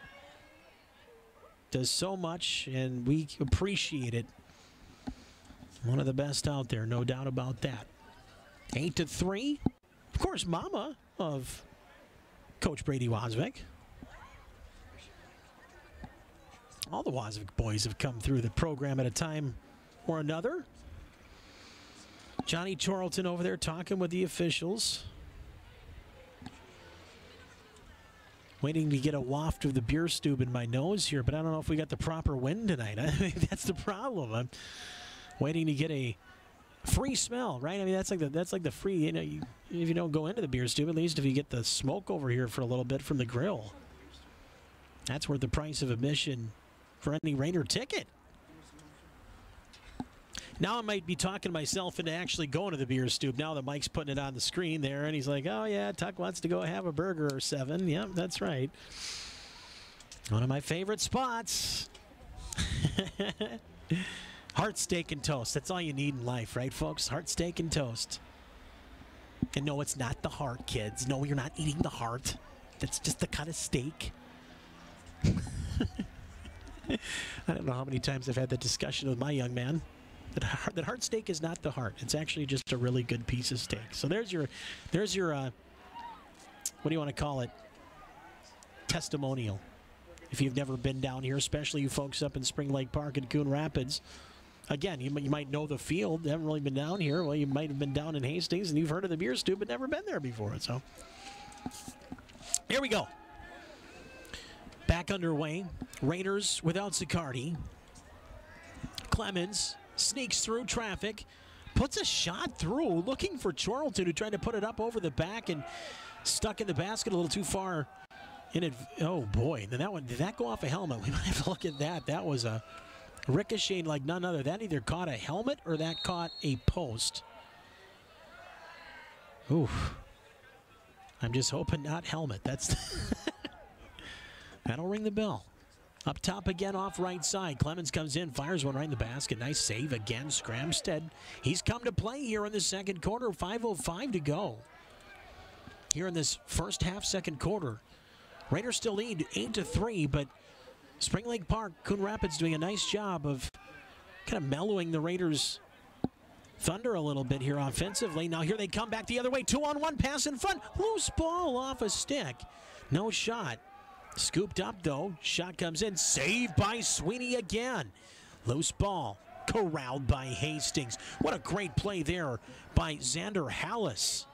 Does so much, and we appreciate it. One of the best out there, no doubt about that. 8-3. Of course, Mama of Coach Brady Wozvik. All the Wozvik boys have come through the program at a time or another. Johnny Charlton over there talking with the officials. Waiting to get a waft of the beer stube in my nose here, but I don't know if we got the proper wind tonight. I think that's the problem. I'm waiting to get a free smell, right? I mean, that's like the free, you know, if you don't go into the beer stube, at least if you get the smoke over here for a little bit from the grill. That's worth the price of admission for any Raider ticket. Now I might be talking myself into actually going to the beer stube. Now that Mike's putting it on the screen there, and he's like, oh, yeah, Tuck wants to go have a burger or 7. Yep, that's right. One of my favorite spots. Heart, steak, and toast. That's all you need in life, right, folks? Heart, steak, and toast. And no, it's not the heart, kids. No, you're not eating the heart. That's just the cut of steak. I don't know how many times I've had that discussion with my young man. That heart steak is not the heart. It's actually just a really good piece of steak. So there's your what do you want to call it? Testimonial. If you've never been down here, especially you folks up in Spring Lake Park and Coon Rapids. Again, you might know the field. You haven't really been down here. Well, you might have been down in Hastings and you've heard of the beer stew, but never been there before. So here we go. Back underway. Raiders without Zaccardi. Clemons sneaks through traffic, puts a shot through, looking for Charlton, who tried to put it up over the back and stuck in the basket a little too far. Oh boy! Then that one, did that go off a helmet? We might have to look at that. That was a ricochet like none other. That either caught a helmet or that caught a post. Ooh! I'm just hoping not helmet. That's that'll ring the bell. Up top again off right side. Clemons comes in, fires one right in the basket. Nice save again. Scramstead. He's come to play here in the second quarter. 5:05 to go. Here in this first half, second quarter. Raiders still lead 8-3, but Spring Lake Park, Coon Rapids doing a nice job of kind of mellowing the Raiders' thunder a little bit here offensively. Now here they come back the other way. 2-on-1 pass in front. Loose ball off a stick. No shot. Scooped up, though. Shot comes in. Saved by Sweeney again. Loose ball. Corralled by Hastings. What a great play there by Xander Hallis.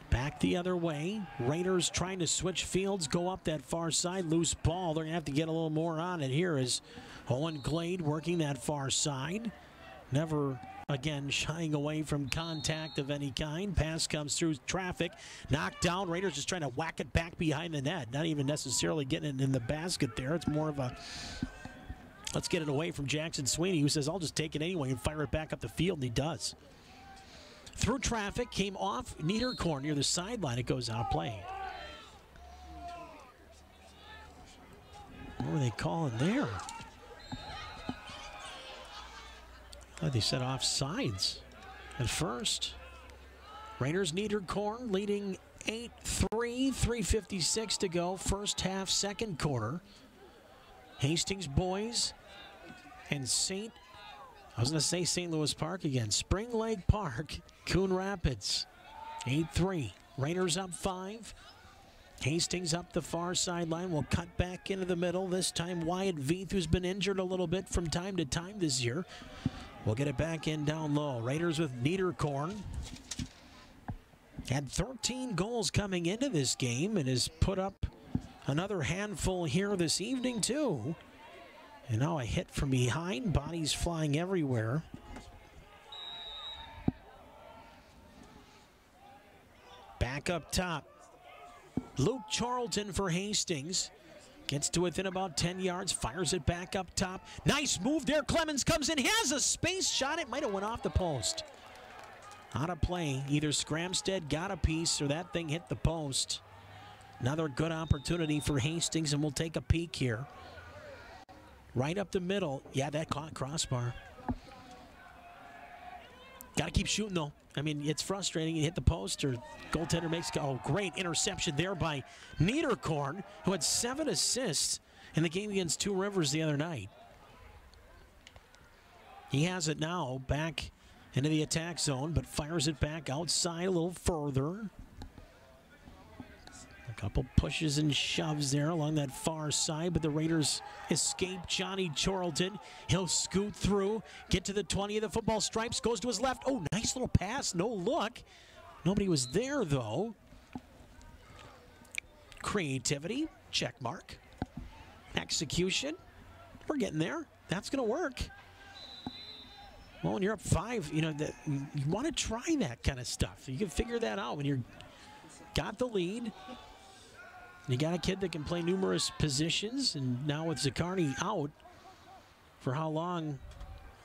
Back the other way. Raiders trying to switch fields. Go up that far side. Loose ball. They're going to have to get a little more on it. Here is Owen Glade working that far side. Never... Again, shying away from contact of any kind. Pass comes through traffic. Knocked down. Raiders just trying to whack it back behind the net. Not even necessarily getting it in the basket there. It's more of a, let's get it away from Jackson Sweeney, who says, I'll just take it anyway and fire it back up the field, and he does. through traffic, came off Niederkorn near the sideline. It goes out of play. What were they calling there? They said offsides at first. Raiders Niederkorn leading 8-3, 3:56 to go. First half, second quarter. Hastings boys and St. Louis Park again. Spring Lake Park, Coon Rapids. 8-3. Raiders up 5. Hastings up the far sideline. Will cut back into the middle. This time Wyatt Veith, who's been injured a little bit from time to time this year. We'll get it back in down low. Raiders with Niederkorn. Had 13 goals coming into this game and has put up another handful here this evening too. And now a hit from behind. Bodies flying everywhere. Back up top. Luke Charlton for Hastings. Gets to within about 10 yards, fires it back up top. Nice move there. Clemons comes in, has a space shot. It might have went off the post. Out of play. Either Skramstad got a piece or that thing hit the post. Another good opportunity for Hastings, and we'll take a peek here. Right up the middle. Yeah, that caught crossbar. Got to keep shooting, though. I mean, it's frustrating. You hit the post or goaltender makes... Oh, great interception there by Niederkorn, who had 7 assists in the game against Two Rivers the other night. He has it now back into the attack zone, but fires it back outside a little further. A couple pushes and shoves there along that far side, but the Raiders escape Johnny Charlton. He'll scoot through, get to the 20 of the football stripes, goes to his left. Oh, nice little pass, no look. Nobody was there, though. Creativity, check mark. Execution, we're getting there. That's going to work. Well, when you're up 5, you know, you want to try that kind of stuff. You can figure that out when you're got the lead. You got a kid that can play numerous positions, and now with Zaccardi out for how long,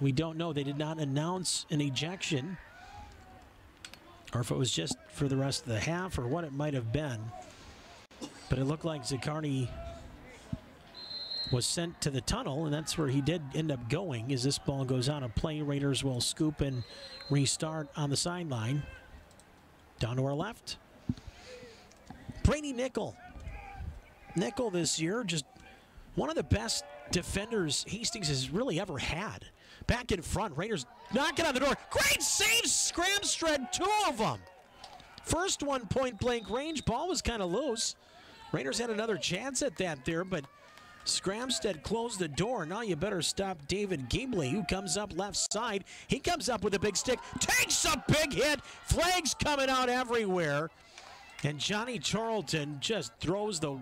we don't know. They did not announce an ejection, or if it was just for the rest of the half, or what it might have been. But it looked like Zaccardi was sent to the tunnel, and that's where he did end up going. As this ball goes out of play, Raiders will scoop and restart on the sideline. Down to our left. Brady Nickel. Nickel this year, just one of the best defenders Hastings has really ever had. Back in front, Raiders knocking on the door. Great save, Skramstad, 2 of them. First one, point blank range, ball was kind of loose. Raiders had another chance at that there, but Skramstad closed the door. Now you better stop David Gibley, who comes up left side. He comes up with a big stick, takes a big hit, flags coming out everywhere. And Johnny Charlton just throws the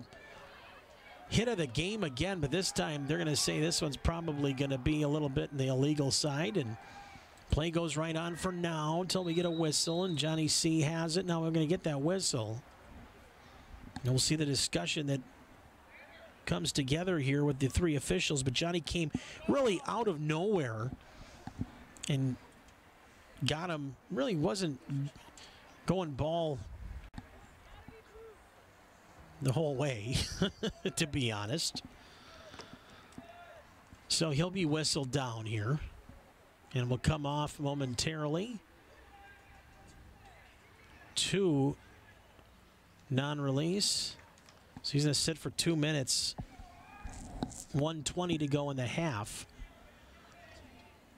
hit of the game again, but this time they're going to say this one's probably going to be a little bit in the illegal side, and play goes right on for now until we get a whistle, and Johnny C has it. Now we're going to get that whistle. And we'll see the discussion that comes together here with the 3 officials, but Johnny came really out of nowhere and got him. Really wasn't going ball the whole way, to be honest. So he'll be whistled down here, and will come off momentarily. 2 non-release. So he's going to sit for 2 minutes. 1:20 to go in the half.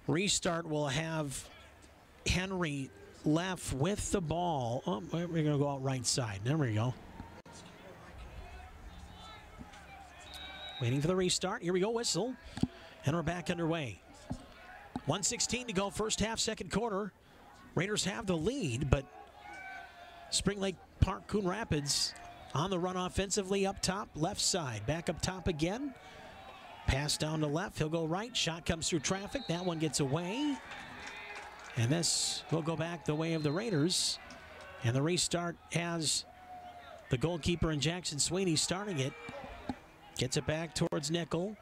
Restart will have Henry left with the ball. Oh, we're going to go out right side. There we go. Waiting for the restart. Here we go, whistle. And we're back underway. 1:16 to go, first half, second quarter. Raiders have the lead, but Spring Lake Park, Coon Rapids on the run offensively up top, left side. Back up top again. Pass down to left. He'll go right. Shot comes through traffic. That one gets away. And this will go back the way of the Raiders. And the restart has the goalkeeper and Jackson Sweeney starting it. Gets it back towards Nickel.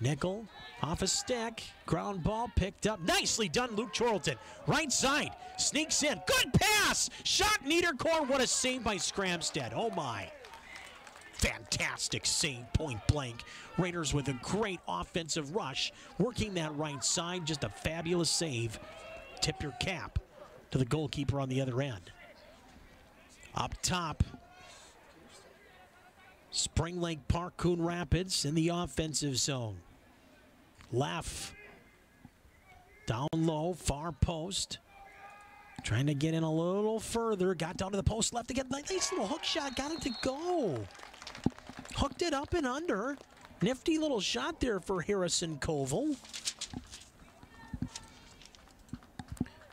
Nickel off a stick. Ground ball picked up. Nicely done, Luke Charlton. Right side. Sneaks in. Good pass. Shot Niederkorn. What a save by Scramstead. Oh, my. Fantastic save, point blank. Raiders with a great offensive rush. Working that right side. Just a fabulous save. Tip your cap to the goalkeeper on the other end. Up top. Spring Lake Park, Coon Rapids in the offensive zone. Left. Down low, far post. Trying to get in a little further. Got down to the post left again. Nice little hook shot. Got it to go. Hooked it up and under. Nifty little shot there for Harrison Koval.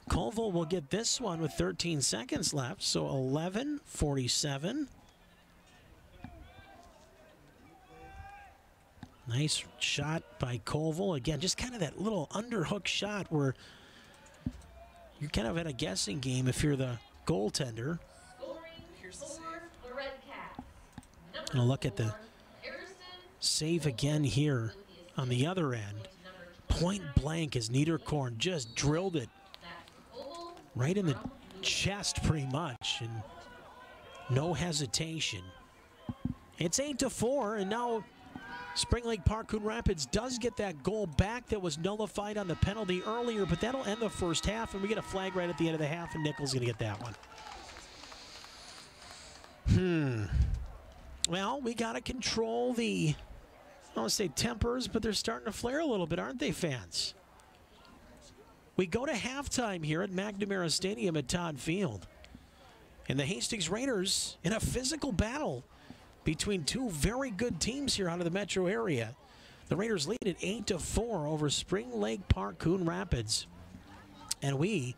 Koval will get this one with 13 seconds left. So 11:47. Nice shot by Koval. Again, just kind of that little underhook shot where you're kind of at a guessing game if you're the goaltender. And a look at the save again here on the other end. Point blank as Niederkorn just drilled it right in the chest pretty much. And no hesitation. It's 8-4, and now Spring Lake Park Coon Rapids does get that goal back that was nullified on the penalty earlier, but that'll end the first half, and we get a flag right at the end of the half, and Nickel's going to get that one. Well, we got to control the, I don't want to say tempers, but they're starting to flare a little bit, aren't they, fans? We go to halftime here at McNamara Stadium at Todd Field. And the Hastings Raiders in a physical battle between two very good teams here out of the metro area. The Raiders lead at 8-4 over Spring Lake Park Coon Rapids. And we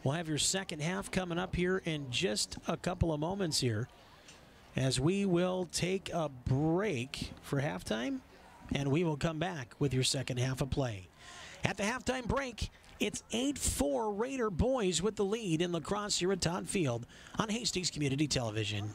will have your second half coming up here in just a couple of moments here, as we will take a break for halftime, and we will come back with your second half of play. At the halftime break, it's 8-4 Raider boys with the lead in Lacrosse here at Todd Field on Hastings Community Television.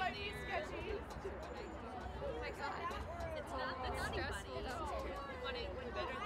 might be sketchy. Oh my god. It's not that stressful though. When it would better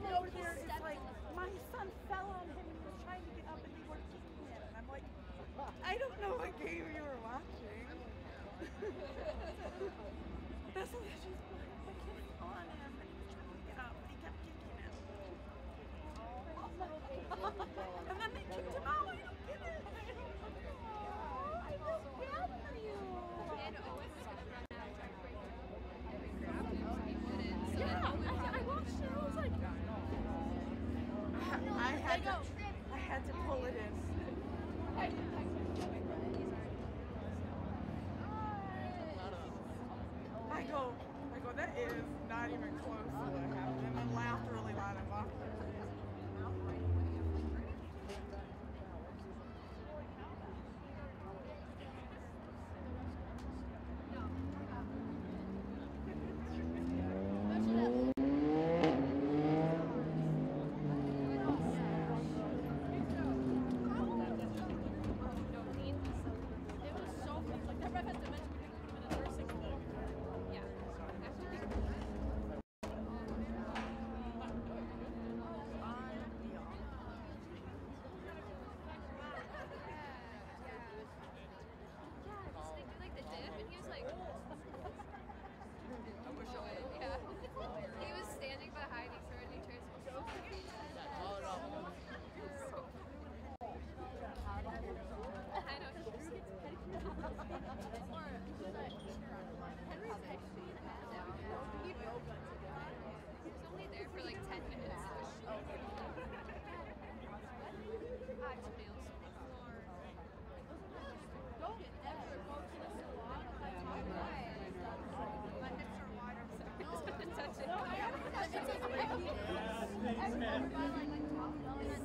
than over there is like, my son fell on him and he was trying to get up and they were kicking him. And I'm like, I don't know what game you were watching. That's what she's like, the kid fell on him and he was trying to get up and he kept kicking him. And then they kicked him out. I don't get it. I feel bad for you. And Owen was going to run out and try to break it up and grab him so he wouldn't. So yeah, I watched it. I was like, I had to pull it in. I go, that is not even close to what happened. And then laughed really loud and walked.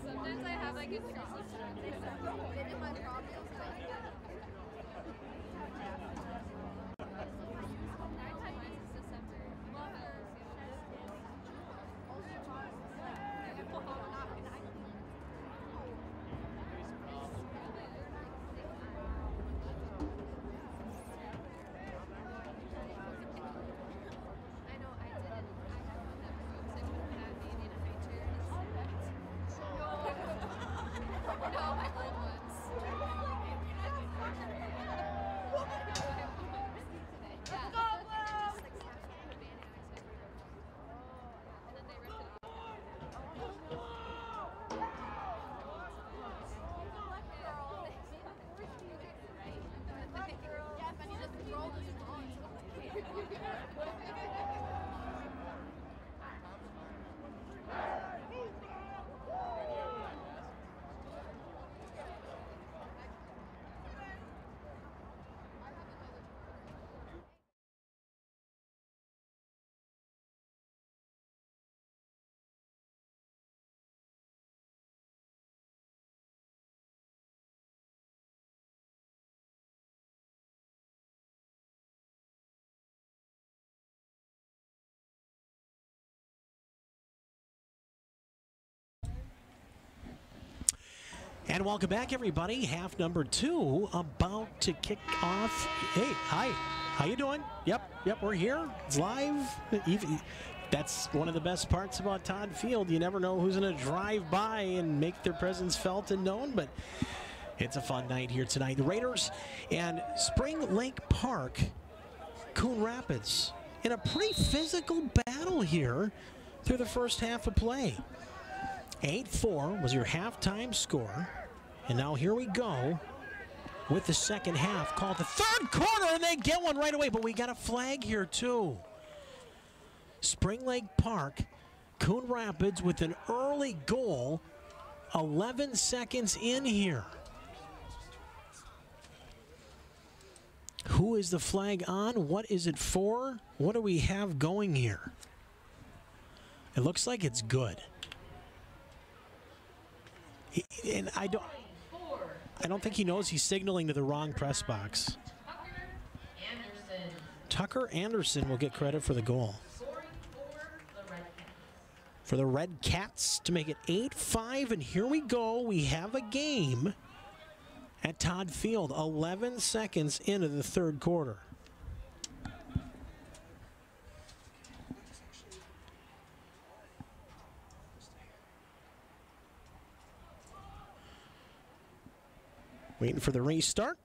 Sometimes I have like a in my problems. No, my old ones. And welcome back, everybody. Half number 2 about to kick off. Hey, hi. How you doing? Yep, we're here. It's live. That's one of the best parts about Todd Field. You never know who's going to drive by and make their presence felt and known, but it's a fun night here tonight. The Raiders and Spring Lake Park, Coon Rapids, in a pretty physical battle here through the first half of play. 8-4 was your halftime score. And now here we go with the second half, called the third quarter, and they get one right away. But we got a flag here, too. Spring Lake Park, Coon Rapids with an early goal, 11 seconds in here. Who is the flag on? What is it for? What do we have going here? It looks like it's good. And I don't think he knows he's signaling to the wrong press box. Tucker Anderson will get credit for the goal. For the Red Cats to make it 8-5, and here we go. We have a game at Todd Field, 11 seconds into the third quarter. Waiting for the restart.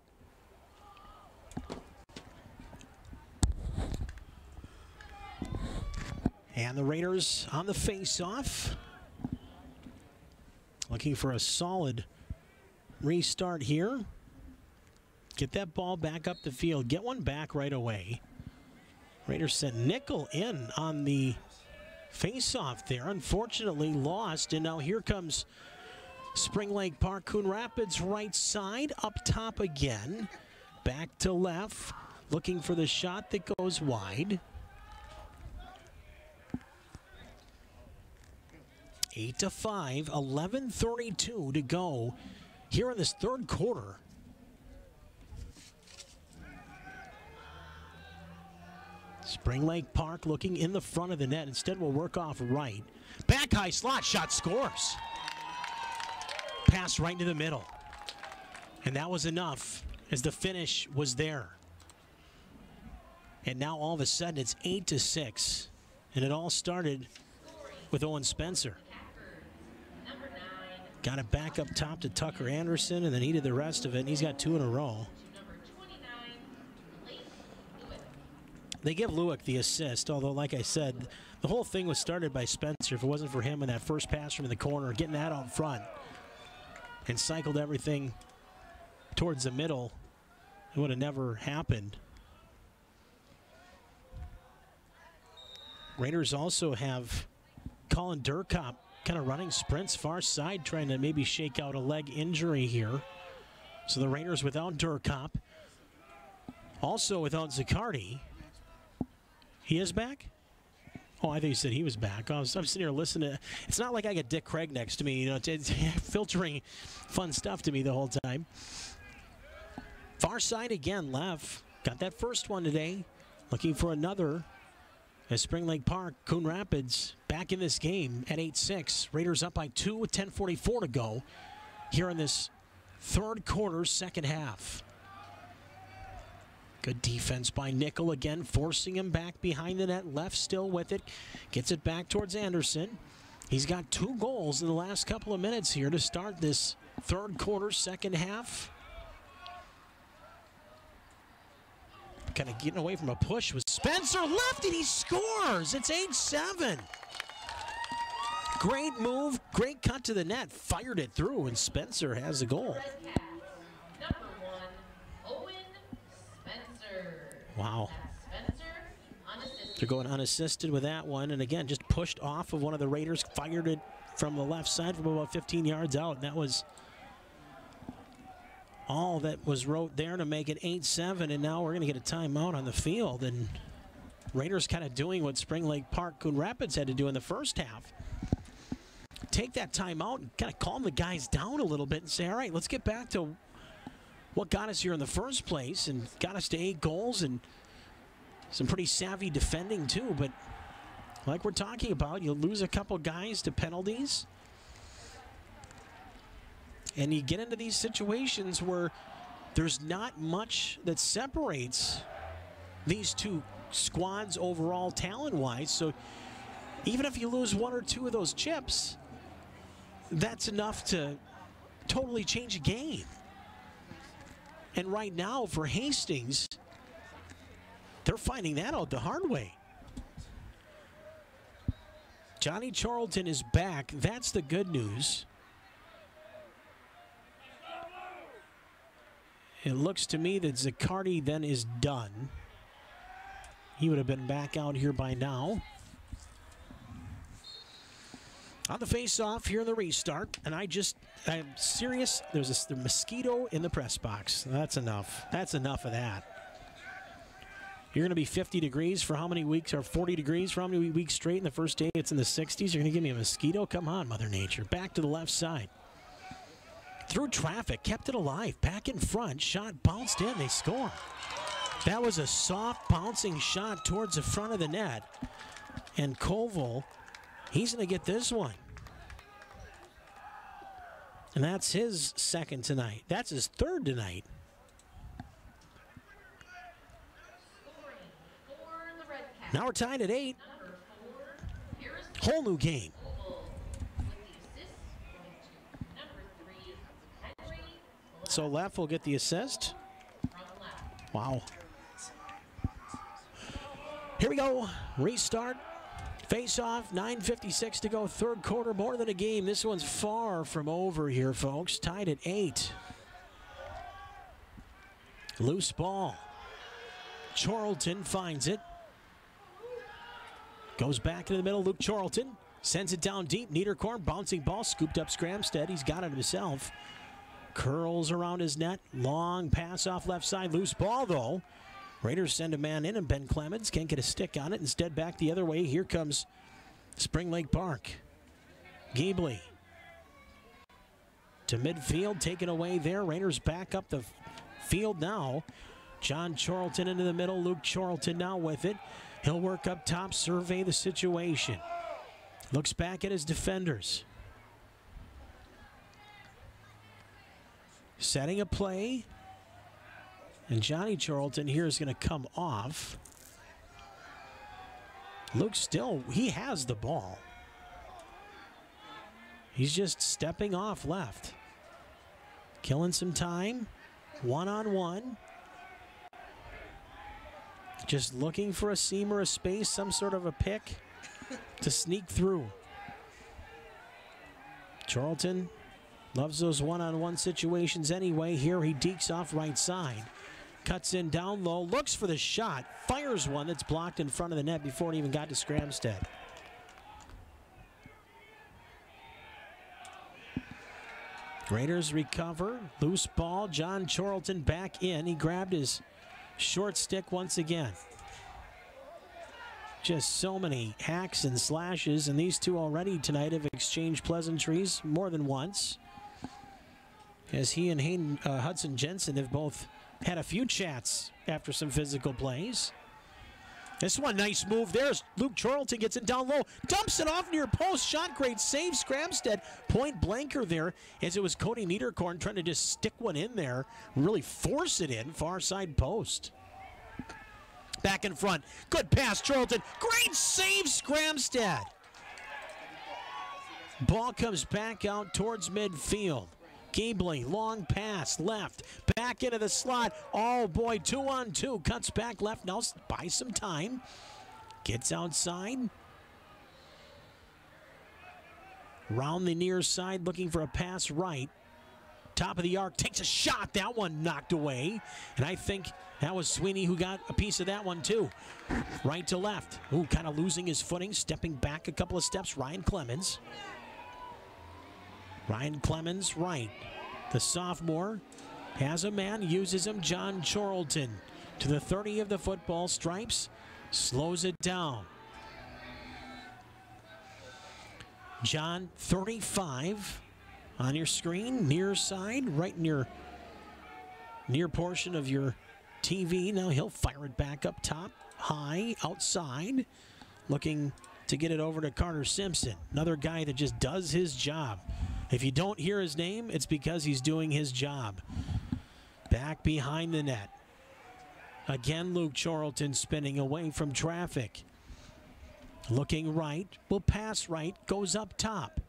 And the Raiders on the face-off. Looking for a solid restart here. Get that ball back up the field. Get one back right away. Raiders sent Nickel in on the face-off there. Unfortunately lost, and now here comes Spring Lake Park, Coon Rapids right side, up top again. Back to left, looking for the shot that goes wide. 8-5, 11:32 to go here in this third quarter. Spring Lake Park looking in the front of the net. Instead, we'll work off right. Back high slot shot, scores. Pass right into the middle. And that was enough as the finish was there. And now all of a sudden it's 8-6. And it all started with Owen Spencer. Got it back up top to Tucker Anderson, and then he did the rest of it, and he's got 2 in a row. They give Lewick the assist, although, like I said, the whole thing was started by Spencer. If it wasn't for him in that first pass from the corner, getting that out front, and cycled everything towards the middle, it would have never happened. Raiders also have Colin Durkop kind of running sprints far side, trying to maybe shake out a leg injury here. So the Raiders without Durkop, also without Zaccardi. He is back? Oh, I thought you said he was back. I'm sitting here listening to. It's not like I got Dick Craig next to me, you know, it's filtering fun stuff to me the whole time. Far side again, left. Got that first one today. Looking for another. As Spring Lake Park, Coon Rapids back in this game at 8-6. Raiders up by 2 with 10:44 to go here in this third quarter, second half. Good defense by Nickel again, forcing him back behind the net. Left still with it. Gets it back towards Anderson. He's got 2 goals in the last couple of minutes here to start this third quarter, second half. Kind of getting away from a push with Spencer. Left and he scores. It's 8-7. Great move. Great cut to the net. Fired it through, and Spencer has the goal. Number 1, Owen Spencer. Wow. They're going unassisted with that one. And again, just pushed off of one of the Raiders. Fired it from the left side from about 15 yards out. And that was all that was wrote there to make it 8-7, and now we're going to get a timeout on the field. And Raiders kind of doing what Spring Lake Park, Coon Rapids had to do in the first half. Take that timeout and kind of calm the guys down a little bit and say, all right, let's get back to what got us here in the first place and got us to 8 goals and some pretty savvy defending too. But like we're talking about, you lose a couple guys to penalties. And you get into these situations where there's not much that separates these two squads overall talent-wise. So even if you lose one or two of those chips, that's enough to totally change a game. And right now for Hastings, they're finding that out the hard way. Johnny Charlton is back. That's the good news. It looks to me that Zaccardi then is done. He would have been back out here by now. On the face-off here in the restart, and I'm serious, there's a mosquito in the press box. That's enough. That's enough of that. You're going to be 50 degrees for how many weeks, or 40 degrees for how many weeks straight? In the first day it's in the 60s. You're going to give me a mosquito? Come on, Mother Nature. Back to the left side. Through traffic, kept it alive. Back in front, shot bounced in. They score. That was a soft bouncing shot towards the front of the net. And Koval, he's going to get this one. And that's his second tonight. That's his third tonight. Now we're tied at 8. Whole new game. So Leff will get the assist. Wow. Here we go. Restart. Face off. 9:56 to go. Third quarter. More than a game. This one's far from over here, folks. Tied at 8. Loose ball. Charlton finds it. Goes back into the middle. Luke Charlton sends it down deep. Niederkorn, bouncing ball, scooped up Skramstead. He's got it himself. Curls around his net. Long pass off left side. Loose ball, though. Raiders send a man in, and Ben Clemons can't get a stick on it. Instead, back the other way. Here comes Spring Lake Park. Gably to midfield, taken away there. Raiders back up the field now. John Charlton into the middle. Luke Charlton now with it. He'll work up top, survey the situation. Looks back at his defenders. Setting a play. And Johnny Charlton here is going to come off. Luke still, he has the ball. He's just stepping off left. Killing some time. One-on-one. Just looking for a seam or a space, some sort of a pick to sneak through. Charlton loves those one-on-one situations anyway. Here he dekes off right side. Cuts in down low, looks for the shot, fires one that's blocked in front of the net before it even got to Skramstead. Raiders recover. Loose ball. John Charlton back in. He grabbed his short stick once again. Just so many hacks and slashes, and these two already tonight have exchanged pleasantries more than once. As he and Hudson Jensen have both had a few chats after some physical plays. This one, nice move there. Luke Charlton gets it down low, dumps it off near post. Shot great save, Skramstead. Point blanker there as it was Cody Niederkorn trying to just stick one in there, really force it in, far side post. Back in front, good pass, Charlton. Great save, Skramstead. Ball comes back out towards midfield. Gably, long pass, left, back into the slot. Oh boy, 2-on-2, cuts back left, now buys some time. Gets outside. Round the near side, looking for a pass right. Top of the arc, takes a shot, that one knocked away. And I think that was Sweeney who got a piece of that one too. Right to left, ooh, kind of losing his footing, stepping back a couple of steps, Ryan Clemons. Ryan Clemons right. The sophomore has a man, uses him. John Charlton to the 30 of the football stripes. Slows it down. John, 35 on your screen, near side, right near portion of your TV. Now he'll fire it back up top, high, outside, looking to get it over to Carter Simpson. Another guy that just does his job. If you don't hear his name, it's because he's doing his job. Back behind the net. Again, Luke Charlton spinning away from traffic. Looking right, will pass right, goes up top.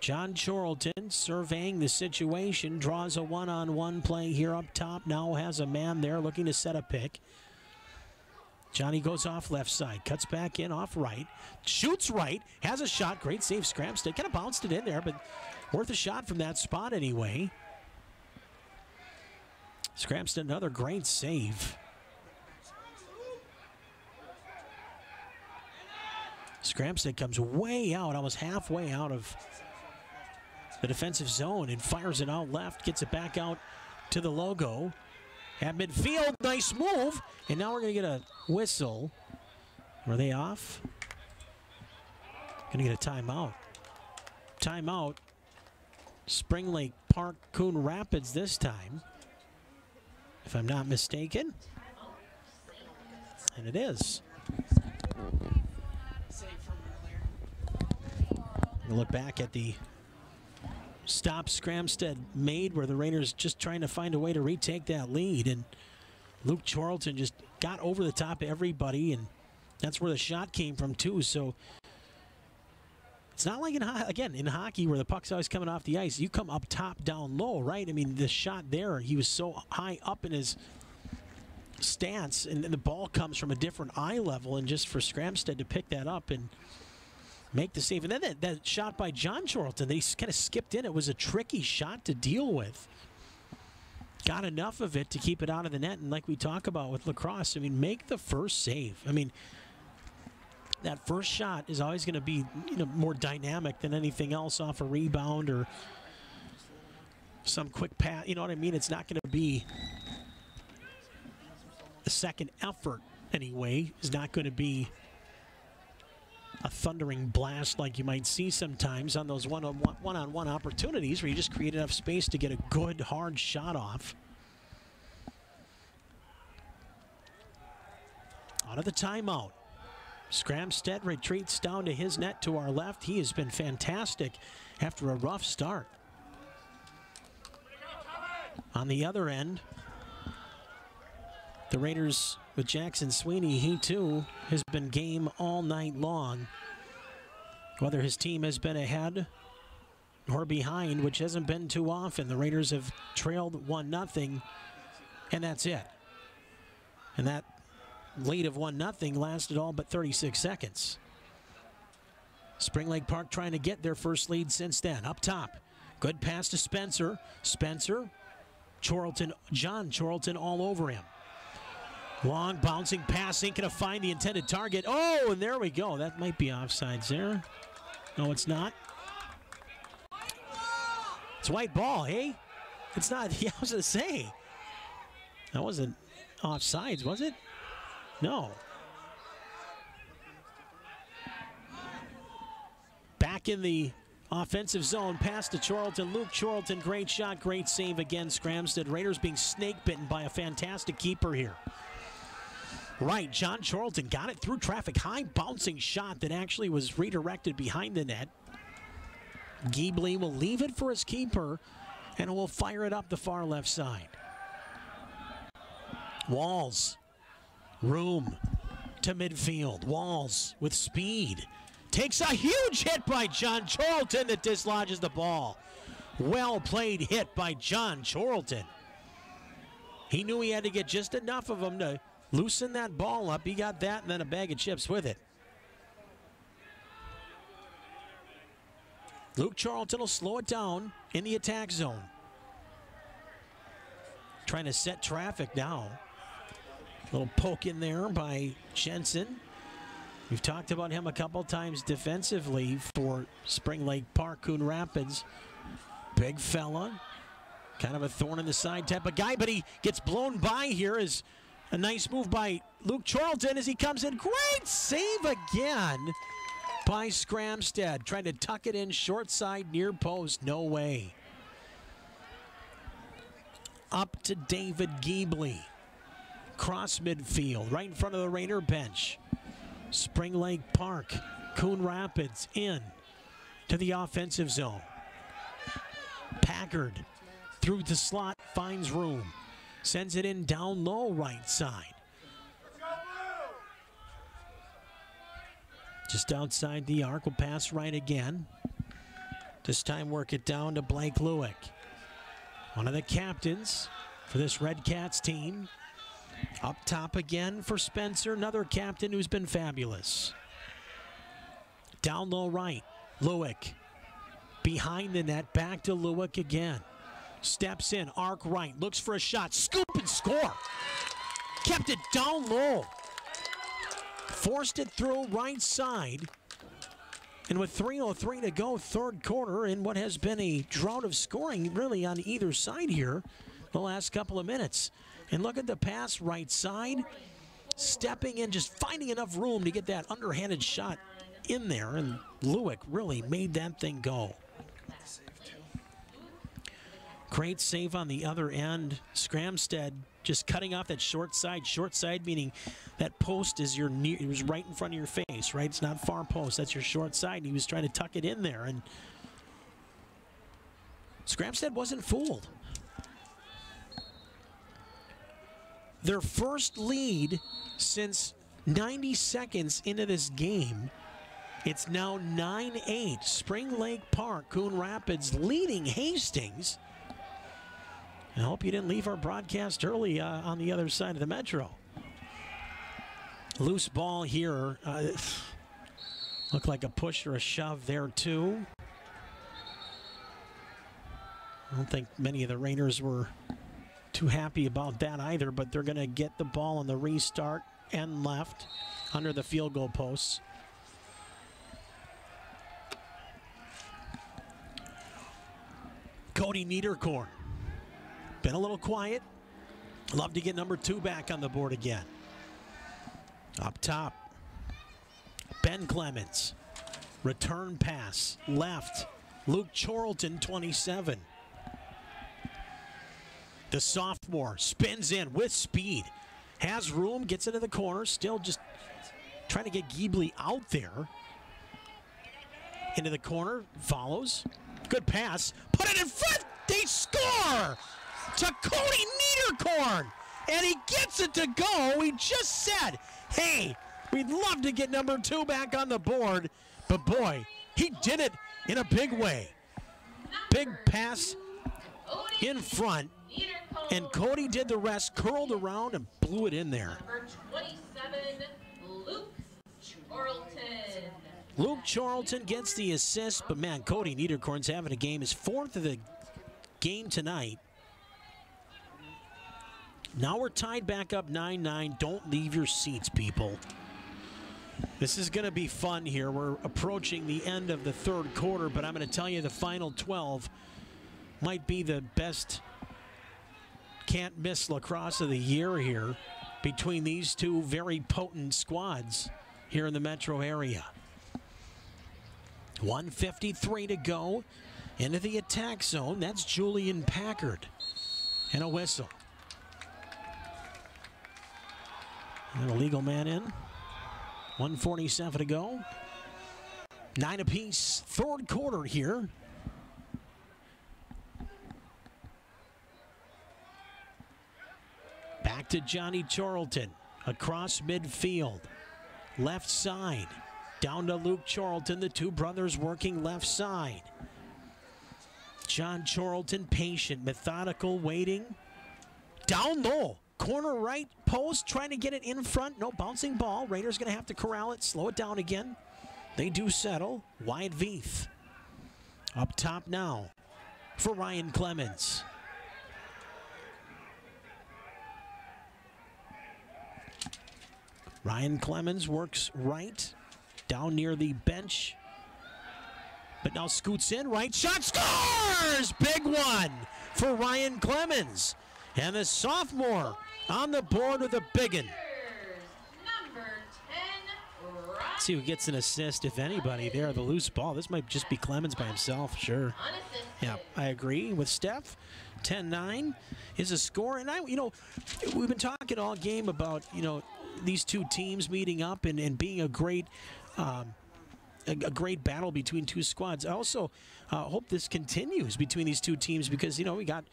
John Charlton surveying the situation, draws a one-on-one play here up top. Now has a man there looking to set a pick. Johnny goes off left side, cuts back in off right, shoots right, has a shot, great save, Scramstead. Kind of bounced it in there, but worth a shot from that spot anyway. Scramstead, another great save. Scramstead comes way out, almost halfway out of the defensive zone and fires it out left, gets it back out to the logo. At midfield, nice move. And now we're going to get a whistle. Were they off? Going to get a timeout. Timeout. Spring Lake Park, Coon Rapids this time, if I'm not mistaken. And it is. We'll look back at the stop Scramstead made where the Raiders just trying to find a way to retake that lead, and Luke Charlton just got over the top of everybody, and that's where the shot came from too. So it's not like in hockey where the puck's always coming off the ice. You come up top, down low, right? I mean, the shot there, he was so high up in his stance, and the ball comes from a different eye level, and just for Scramstead to pick that up and make the save. And then that shot by John Charlton, they kind of skipped in. It was a tricky shot to deal with. Got enough of it to keep it out of the net. And like we talk about with Lacrosse, I mean, make the first save. I mean, that first shot is always going to be, more dynamic than anything else off a rebound or some quick pass. You know what I mean? It's not going to be the second effort anyway. Is not going to be a thundering blast like you might see sometimes on those one-on-one opportunities where you just create enough space to get a good, hard shot off. Out of the timeout. Scramstead retreats down to his net to our left. He has been fantastic after a rough start. On the other end, the Raiders with Jackson Sweeney, he too has been game all night long. Whether his team has been ahead or behind, which hasn't been too often. The Raiders have trailed 1-0, and that's it. And that lead of 1-0 lasted all but 36 seconds. Spring Lake Park trying to get their first lead since then. Up top, good pass to Spencer. Spencer, Charlton, John Charlton all over him. Long bouncing pass, ain't gonna find the intended target. Oh, and there we go. That might be offsides there. No, it's not. It's white ball, hey? It's not. Yeah, I was gonna say. That wasn't offsides, was it? No. Back in the offensive zone, pass to Charlton. Luke Charlton, great shot, great save again. Scramstead. Raiders being snake bitten by a fantastic keeper here. Right, John Charlton got it through traffic. High bouncing shot that actually was redirected behind the net. Giebly will leave it for his keeper and will fire it up the far left side. Walls. Room to midfield. Walls with speed. Takes a huge hit by John Charlton that dislodges the ball. Well played hit by John Charlton. He knew he had to get just enough of him to loosen that ball up. He got that and then a bag of chips with it. Luke Charlton will slow it down in the attack zone. Trying to set traffic now. Little poke in there by Jensen. We've talked about him a couple times defensively for Spring Lake Park, Coon Rapids. Big fella. Kind of a thorn in the side type of guy, but he gets blown by here. Is a nice move by Luke Charlton as he comes in. Great save again by Scramstead. Trying to tuck it in short side near post. No way. Up to David Giebly. Cross midfield, right in front of the Raider bench. Spring Lake Park, Coon Rapids in. to the offensive zone. Packard through the slot, finds room. Sends it in down low right side. Just outside the arc, will pass right again. This time work it down to Blake Lewick. One of the captains for this Red Cats team. Up top again for Spencer, another captain who's been fabulous. Down low right, Lewick. Behind the net, back to Lewick again. Steps in, arc right, looks for a shot, scoop and score. Kept it down low. Forced it through right side. And with 3:03 to go, third quarter, in what has been a drought of scoring really on either side here the last couple of minutes. And look at the pass right side. Stepping in, just finding enough room to get that underhanded shot in there. And Lewick really made that thing go. Great save on the other end. Scramstead just cutting off that short side meaning that post is it was right in front of your face, right? It's not far post, that's your short side. And he was trying to tuck it in there, and Scramstead wasn't fooled. Their first lead since 90 seconds into this game. It's now 9-8. Spring Lake Park, Coon Rapids leading Hastings. I hope you didn't leave our broadcast early on the other side of the Metro. Loose ball here. Looked like a push or a shove there too. I don't think many of the Raiders were too happy about that either, but they're going to get the ball on the restart and left under the field goal posts. Cody Niederkorn. Been a little quiet. Love to get number 2 back on the board again. Up top, Ben Clemons. Return pass, left. Luke Charlton, 27. The sophomore spins in with speed. Has room, gets into the corner. Still just trying to get Giebly out there. Into the corner, follows. Good pass, put it in front, they score! To Cody Niederkorn, and he gets it to go. We just said, hey, we'd love to get number 2 back on the board, but boy, he did it in a big way. Big pass in front, and Cody did the rest, curled around and blew it in there. Number 27, Luke Charlton. Luke Charlton gets the assist, but man, Cody Niederkorn's having a game, his 4th of the game tonight. Now we're tied back up 9-9. Don't leave your seats, people. This is going to be fun here. We're approaching the end of the third quarter, but I'm going to tell you the final 12 might be the best can't miss lacrosse of the year here between these two very potent squads here in the metro area. 1:53 to go into the attack zone. That's Julian Packard. And a whistle. And a legal man in. 1:47 to go. 9 apiece. Third quarter here. Back to Johnny Charlton. Across midfield. Left side. Down to Luke Charlton. The two brothers working left side. John Charlton, patient, methodical, waiting. Down low. Corner right post, trying to get it in front. No bouncing ball. Raiders going to have to corral it, slow it down again. They do settle. Wide Veith. Up top now for Ryan Clemons. Ryan Clemons works right, down near the bench. But now scoots in, right shot, scores! Big one for Ryan Clemons. And the sophomore on the board with a biggin. Number 10, Let's see who gets an assist, if anybody, there. The loose ball. This might just be Clemons by himself, sure. Yeah, I agree with Steph. 10-9 is a score. And we've been talking all game about, these two teams meeting up and being a great a great battle between two squads. I also hope this continues between these two teams because, we got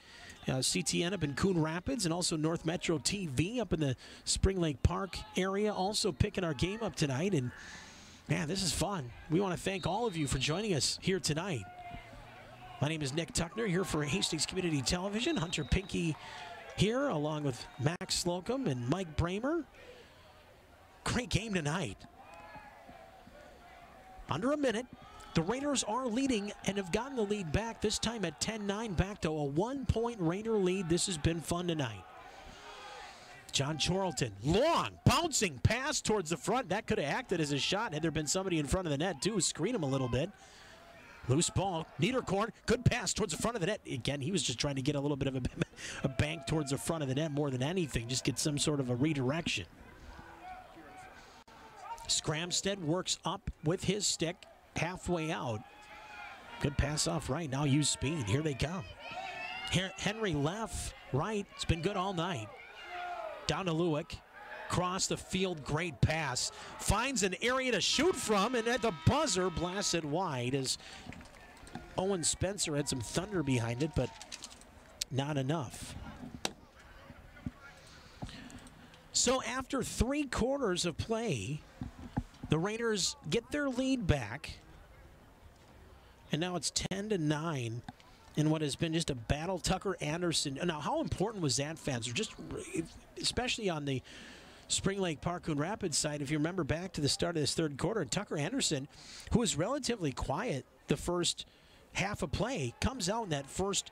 CTN up in Coon Rapids and also North Metro TV up in the Spring Lake Park area also picking our game up tonight. And, man, this is fun. We want to thank all of you for joining us here tonight. My name is Nick Tuckner here for Hastings Community Television. Hunter Pinky here along with Max Slocum and Mike Bramer. Great game tonight. Under a minute. The Raiders are leading and have gotten the lead back, this time at 10-9, back to a 1-point Raider lead. This has been fun tonight. John Chorlton, long, bouncing pass towards the front. That could have acted as a shot had there been somebody in front of the net, too. Screen him a little bit. Loose ball, Niederkorn, good pass towards the front of the net. Again, he was just trying to get a little bit of a bank towards the front of the net more than anything, just get some sort of a redirection. Scramstead works up with his stick. Halfway out. Good pass off right. Now use speed. Here they come. Henry left, right. It's been good all night. Down to Lewick. Cross the field. Great pass. Finds an area to shoot from, and at the buzzer, blasted wide as Owen Spencer had some thunder behind it, but not enough. So after 3 quarters of play, the Raiders get their lead back. And now it's 10-9 in what has been just a battle. Tucker Anderson. Now, how important was that, fans? Just especially on the Spring Lake Park Coon Rapids side, if you remember back to the start of this third quarter, Tucker Anderson, who was relatively quiet the first half of play, comes out in that first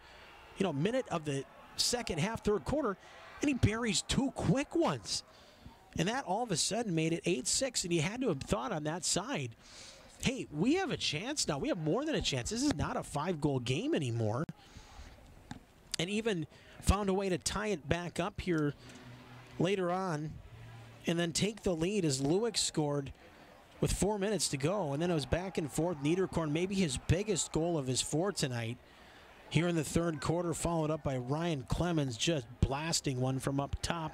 minute of the second half, third quarter, and he buries 2 quick ones. And that all of a sudden made it 8-6, and you had to have thought on that side, hey, we have a chance now. We have more than a chance. This is not a 5-goal game anymore. And even found a way to tie it back up here later on and then take the lead as Lewick scored with 4 minutes to go. And then it was back and forth. Niederkorn, maybe his biggest goal of his 4 tonight here in the third quarter, followed up by Ryan Clemons just blasting one from up top.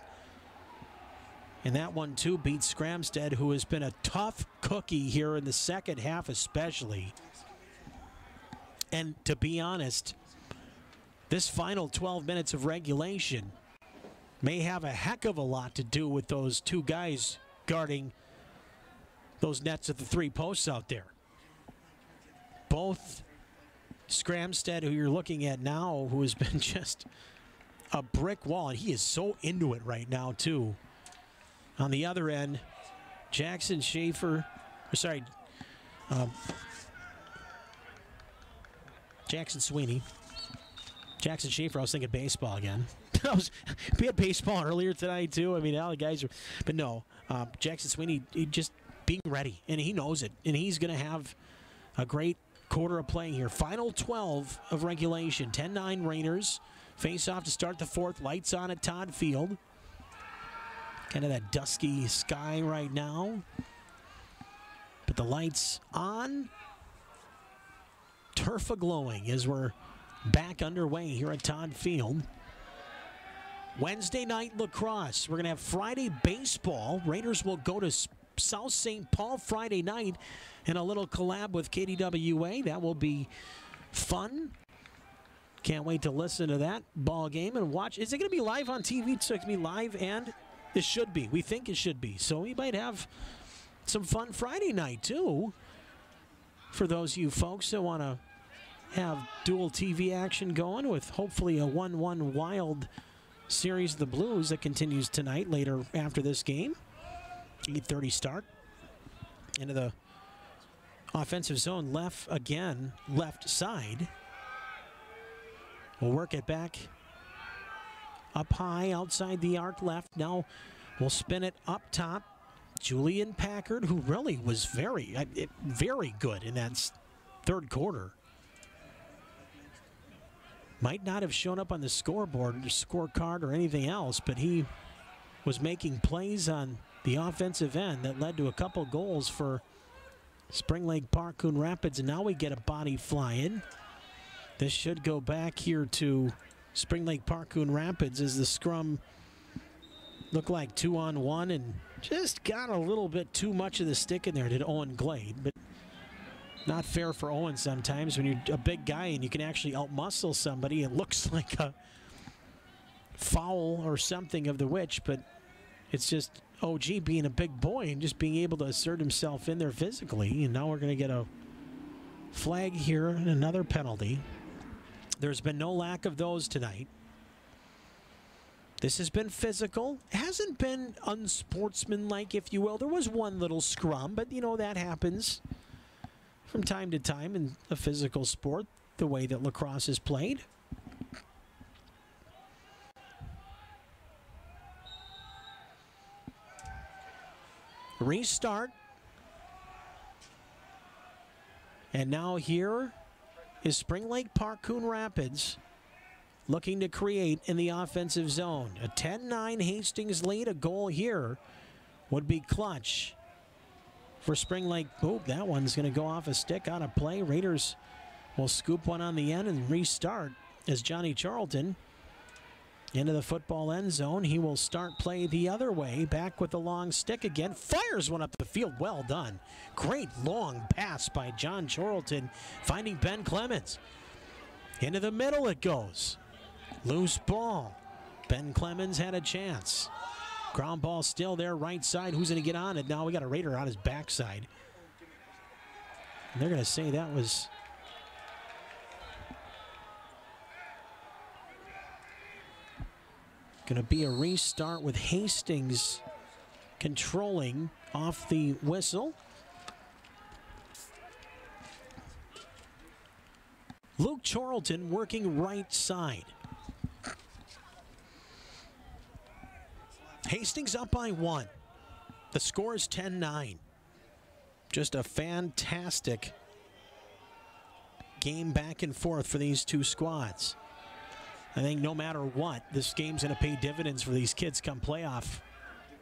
And that one, too, beats Scramstead, who has been a tough cookie here in the second half especially. And to be honest, this final 12 minutes of regulation may have a heck of a lot to do with those 2 guys guarding those nets at the 3 posts out there. Both Scramstead, who you're looking at now, who has been just a brick wall, and he is so into it right now, too. On the other end, Jackson Schaefer, Jackson Sweeney. Jackson Schaefer, I was thinking baseball again. We had baseball earlier tonight, too. I mean, all the guys are, but no. Jackson Sweeney, he just being ready, and he knows it. And he's going to have a great quarter of play here. Final 12 of regulation. 10-9 Raiders. Face off to start the 4th. Lights on at Todd Field. Kind of that dusky sky right now. But the lights on. Turf a-glowing as we're back underway here at Todd Field. Wednesday night lacrosse. We're going to have Friday baseball. Raiders will go to South St. Paul Friday night in a little collab with KDWA. That will be fun. Can't wait to listen to that ball game and watch. Is it going to be live on TV? So it's going to be live, and it should be. We think it should be. So we might have some fun Friday night, too, for those of you folks that want to have dual TV action going with hopefully a 1-1 wild series of the Blues that continues tonight later after this game. 8:30 start. Into the offensive zone left again, left side. We'll work it back up high outside the arc left. Now we'll spin it up top. Julian Packard, who really was very good in that third quarter. Might not have shown up on the scoreboard or scorecard or anything else, but he was making plays on the offensive end that led to a couple goals for Spring Lake Park Coon Rapids, and now we get a body fly in. This should go back here to Spring Lake Park Coon Rapids as the scrum looked like 2-on-1 and just got a little bit too much of the stick in there, did Owen Glade. But Not fair for Owen sometimes when you're a big guy and you can actually outmuscle somebody. It looks like a foul or something of the which, but it's just OG being a big boy and just being able to assert himself in there physically. And now we're going to get a flag here and another penalty. There's been no lack of those tonight. This has been physical. It hasn't been unsportsmanlike, if you will. There was one little scrum, but, you know, that happens from time to time in a physical sport, the way that lacrosse is played. Restart. And now here is Spring Lake Park Coon Rapids looking to create in the offensive zone. A 10-9 Hastings lead. A goal here would be clutch for Spring Lake. Oh, that one's going to go off a stick out of play. Raiders will scoop one on the end and restart as Johnny Charlton into the football end zone. He will start play the other way. Back with the long stick again. Fires one up the field. Well done. Great long pass by John Charlton, finding Ben Clemons. Into the middle it goes. Loose ball. Ben Clemons had a chance. Ground ball still there, right side. Who's going to get on it? Now we got a Raider on his backside. And they're going to say that was going to be a restart with Hastings controlling off the whistle. Luke Charlton working right side. Hastings up by 1. The score is 10-9. Just a fantastic game back and forth for these two squads. I think no matter what, this game's going to pay dividends for these kids come playoff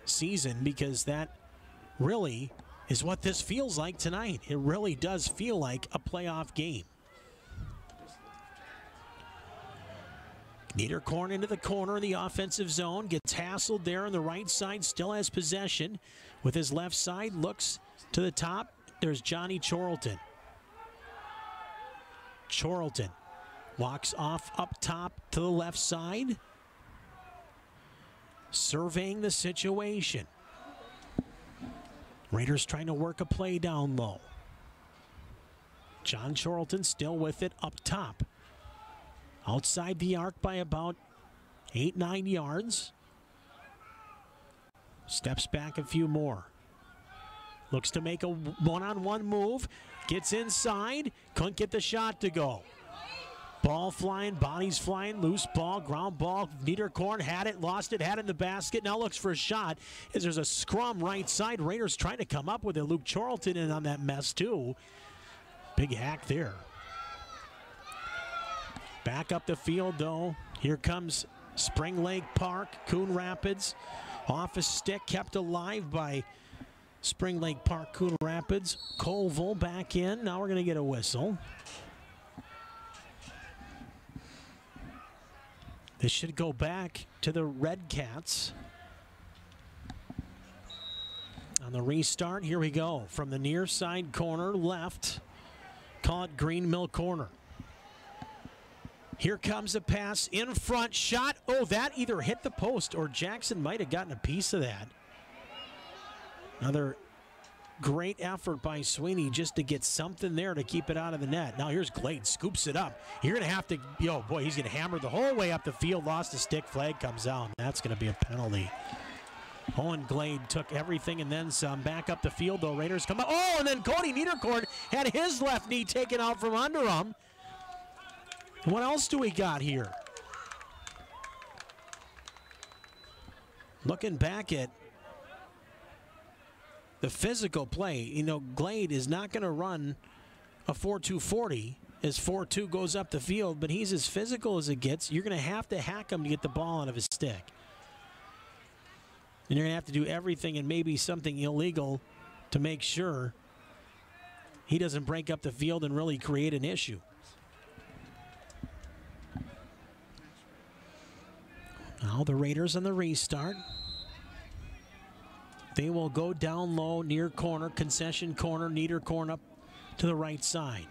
season, because that really is what this feels like tonight. It really does feel like a playoff game. Niederkorn into the corner of the offensive zone. Gets hassled there on the right side. Still has possession with his left side. Looks to the top. There's Johnny Charlton. Charlton walks off up top to the left side. Surveying the situation. Raiders trying to work a play down low. John Charlton still with it up top. Outside the arc by about 8-9 yards. Steps back a few more. Looks to make a one-on-one move. Gets inside. Couldn't get the shot to go. Ball flying, bodies flying, loose ball, ground ball. Niederkorn had it, lost it, had it in the basket. Now looks for a shot as there's a scrum right side. Raiders trying to come up with it. Luke Charlton in on that mess too. Big hack there. Back up the field, though. Here comes Spring Lake Park, Coon Rapids. Off a stick, kept alive by Spring Lake Park, Coon Rapids. Colville back in. Now we're going to get a whistle. This should go back to the Red Cats. On the restart, here we go. From the near side corner, left. Call it Green Mill corner. Here comes a pass in front, shot. Oh, that either hit the post or Jackson might have gotten a piece of that. Another great effort by Sweeney just to get something there to keep it out of the net. Now here's Glade, scoops it up. You're going to have to, oh boy, he's going to hammer the whole way up the field. Lost the stick, flag comes out. That's going to be a penalty. Owen Glade took everything and then some. Back up the field, though. Raiders come up. Oh, and then Cody Niederkorn had his left knee taken out from under him. What else do we got here? Looking back at the physical play, you know, Glade is not going to run a 4.240 as 4.2 goes up the field, but he's as physical as it gets. You're going to have to hack him to get the ball out of his stick. And you're going to have to do everything and maybe something illegal to make sure he doesn't break up the field and really create an issue. Now the Raiders on the restart. They will go down low near corner, concession corner, Niederkorn up to the right side.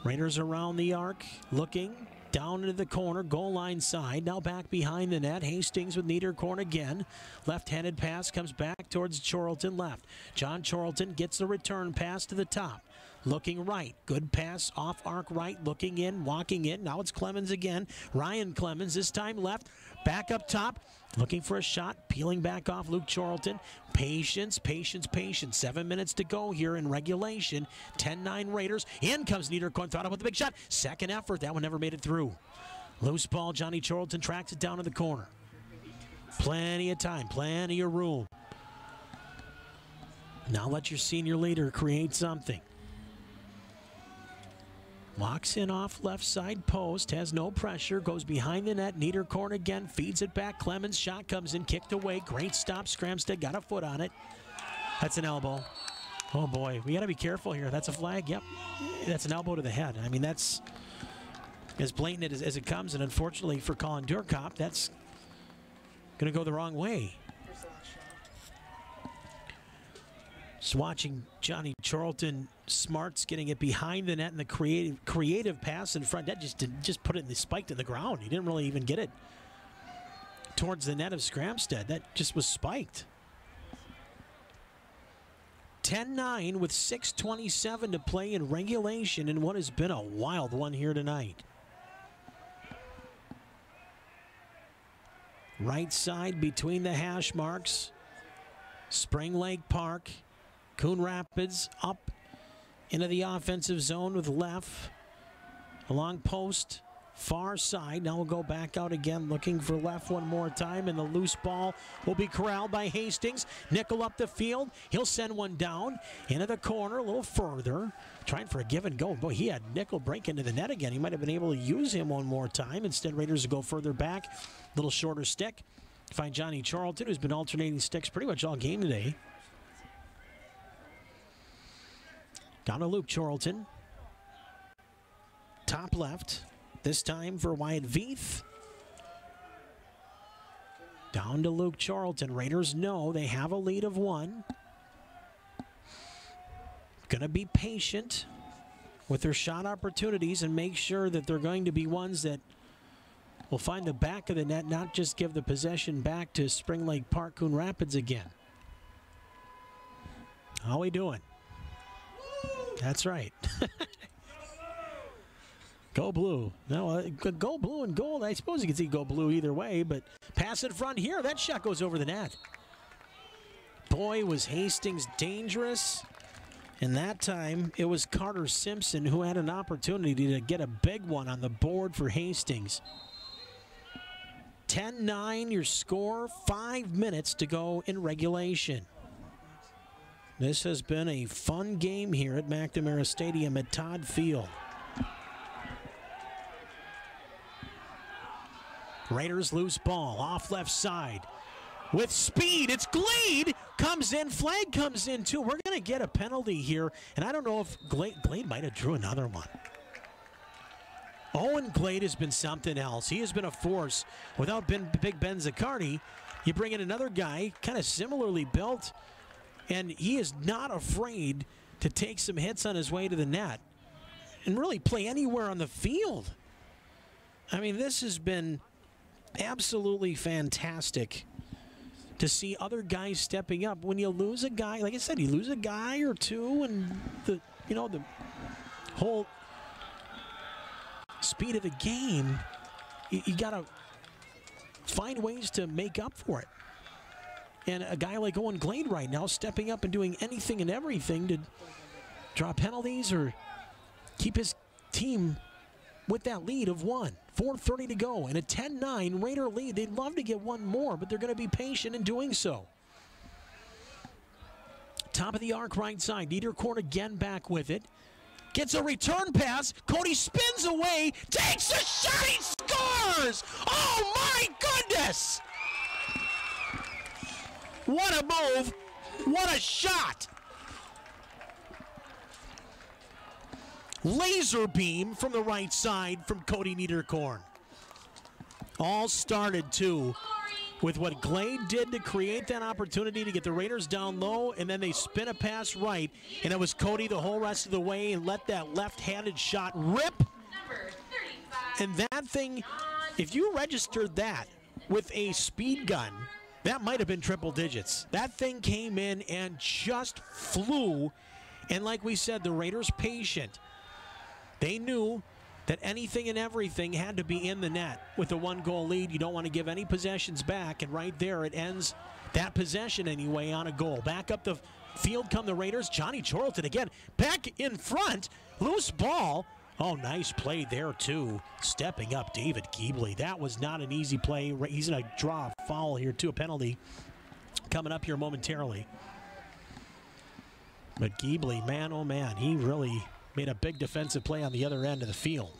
Raiders around the arc, looking down into the corner, goal line side. Now back behind the net. Hastings with Niederkorn again. Left-handed pass comes back towards Charlton left. John Charlton gets the return pass to the top. Looking right. Good pass off arc right. Looking in, walking in. Now it's Clemons again. Ryan Clemons, this time left. Back up top. Looking for a shot. Peeling back off Luke Charlton. Patience, patience, patience. 7 minutes to go here in regulation. 10-9 Raiders. In comes Niederkorn. Thought about the big shot. Second effort. That one never made it through. Loose ball. Johnny Charlton tracks it down to the corner. Plenty of time. Plenty of room. Now let your senior leader create something. Walks in off left side post, has no pressure, goes behind the net. Niederkorn again, feeds it back. Clemons, shot comes in, kicked away. Great stop. Skramstad got a foot on it. That's an elbow. Oh boy, we got to be careful here. That's a flag. Yep, that's an elbow to the head. I mean, that's as blatant as it comes, and unfortunately for Colin Durkop, that's going to go the wrong way. Just watching Johnny Charlton, smarts getting it behind the net, and the creative pass in front. That just put it in the spiked in the ground. He didn't really even get it towards the net of Skramstad. That just was spiked. 10-9 with 6:27 to play in regulation in what has been a wild one here tonight. Right side between the hash marks. Spring Lake Park. Coon Rapids up into the offensive zone with left. Along post, far side. Now we'll go back out again, looking for left one more time, and the loose ball will be corralled by Hastings. Nickel up the field. He'll send one down into the corner a little further. Trying for a give and go. Boy, he had Nickel break into the net again. He might have been able to use him one more time. Instead, Raiders will go further back. Little shorter stick. Find Johnny Charlton, who's been alternating sticks pretty much all game today. Down to Luke Charlton. Top left. This time for Wyatt Veith. Down to Luke Charlton. Raiders know they have a lead of 1. Going to be patient with their shot opportunities and make sure that they're going to be ones that will find the back of the net, not just give the possession back to Spring Lake Park, Coon Rapids again. How we doing? That's right. Go blue. No, go blue and gold. I suppose you could see go blue either way, but pass in front here. That shot goes over the net. Boy, was Hastings dangerous. And that time, it was Carter Simpson who had an opportunity to get a big one on the board for Hastings. 10-9 your score. 5 minutes to go in regulation. This has been a fun game here at McNamara Stadium at Todd Field. Raiders loose ball off left side. With speed, it's Glade. Comes in, flag comes in too. We're going to get a penalty here. And I don't know if Glade might have drew another one. Owen Glade has been something else. He has been a force. Without Big Ben Zaccardi, you bring in another guy, kind of similarly built. And he is not afraid to take some hits on his way to the net and really play anywhere on the field. I mean, this has been absolutely fantastic to see other guys stepping up. When you lose a guy, like I said, you lose a guy or two, and the whole speed of the game, you got to find ways to make up for it. And a guy like Owen Glade right now stepping up and doing anything and everything to draw penalties or keep his team with that lead of 1. 4:30 to go and a 10-9 Raider lead. They'd love to get one more, but they're going to be patient in doing so. Top of the arc right side. Niederkorn again back with it. Gets a return pass. Cody spins away. Takes a shot. He scores! Oh my goodness! What a move. What a shot. Laser beam from the right side from Cody Niederkorn. All started, too, with what Glade did to create that opportunity to get the Raiders down low, and then they spin a pass right, and it was Cody the whole rest of the way and let that left-handed shot rip. And that thing, if you registered that with a speed gun, that might have been triple digits. That thing came in and just flew. And like we said, the Raiders patient. They knew that anything and everything had to be in the net. With a 1-goal lead, you don't want to give any possessions back. And right there, it ends that possession anyway on a goal. Back up the field come the Raiders. Johnny Charlton again, back in front. Loose ball. Oh, nice play there, too. Stepping up, David Keebley. That was not an easy play. He's going to draw a foul here, too, a penalty coming up here momentarily. But Keebley, man, oh, man, he really made a big defensive play on the other end of the field.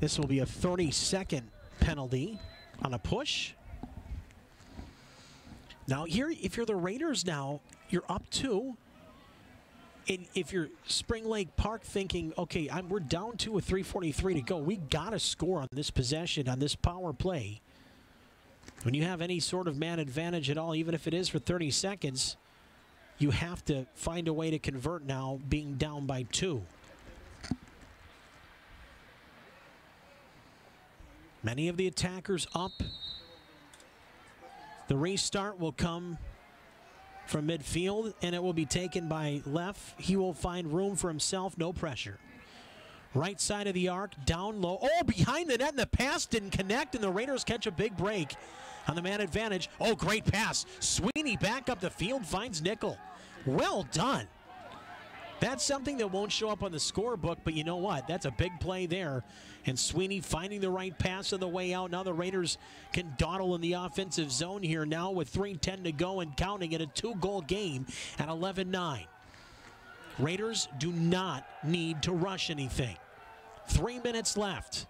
This will be a 30-second penalty on a push. Now here, if you're the Raiders now, you're up 2. And if you're Spring Lake Park thinking, okay, we're down 2 with 3:43 to go, we got to score on this possession, on this power play. When you have any sort of man advantage at all, even if it is for 30 seconds, you have to find a way to convert now, being down by 2. Many of the attackers up. The restart will come from midfield, and it will be taken by Leff. He will find room for himself, no pressure. Right side of the arc, down low. Oh, behind the net, and the pass didn't connect, and the Raiders catch a big break on the man advantage. Oh, great pass. Sweeney back up the field, finds Nickel. Well done. That's something that won't show up on the scorebook, but you know what? That's a big play there. And Sweeney finding the right pass on the way out. Now the Raiders can dawdle in the offensive zone here now with 3:10 to go and counting in a 2-goal game at 11-9. Raiders do not need to rush anything. 3 minutes left.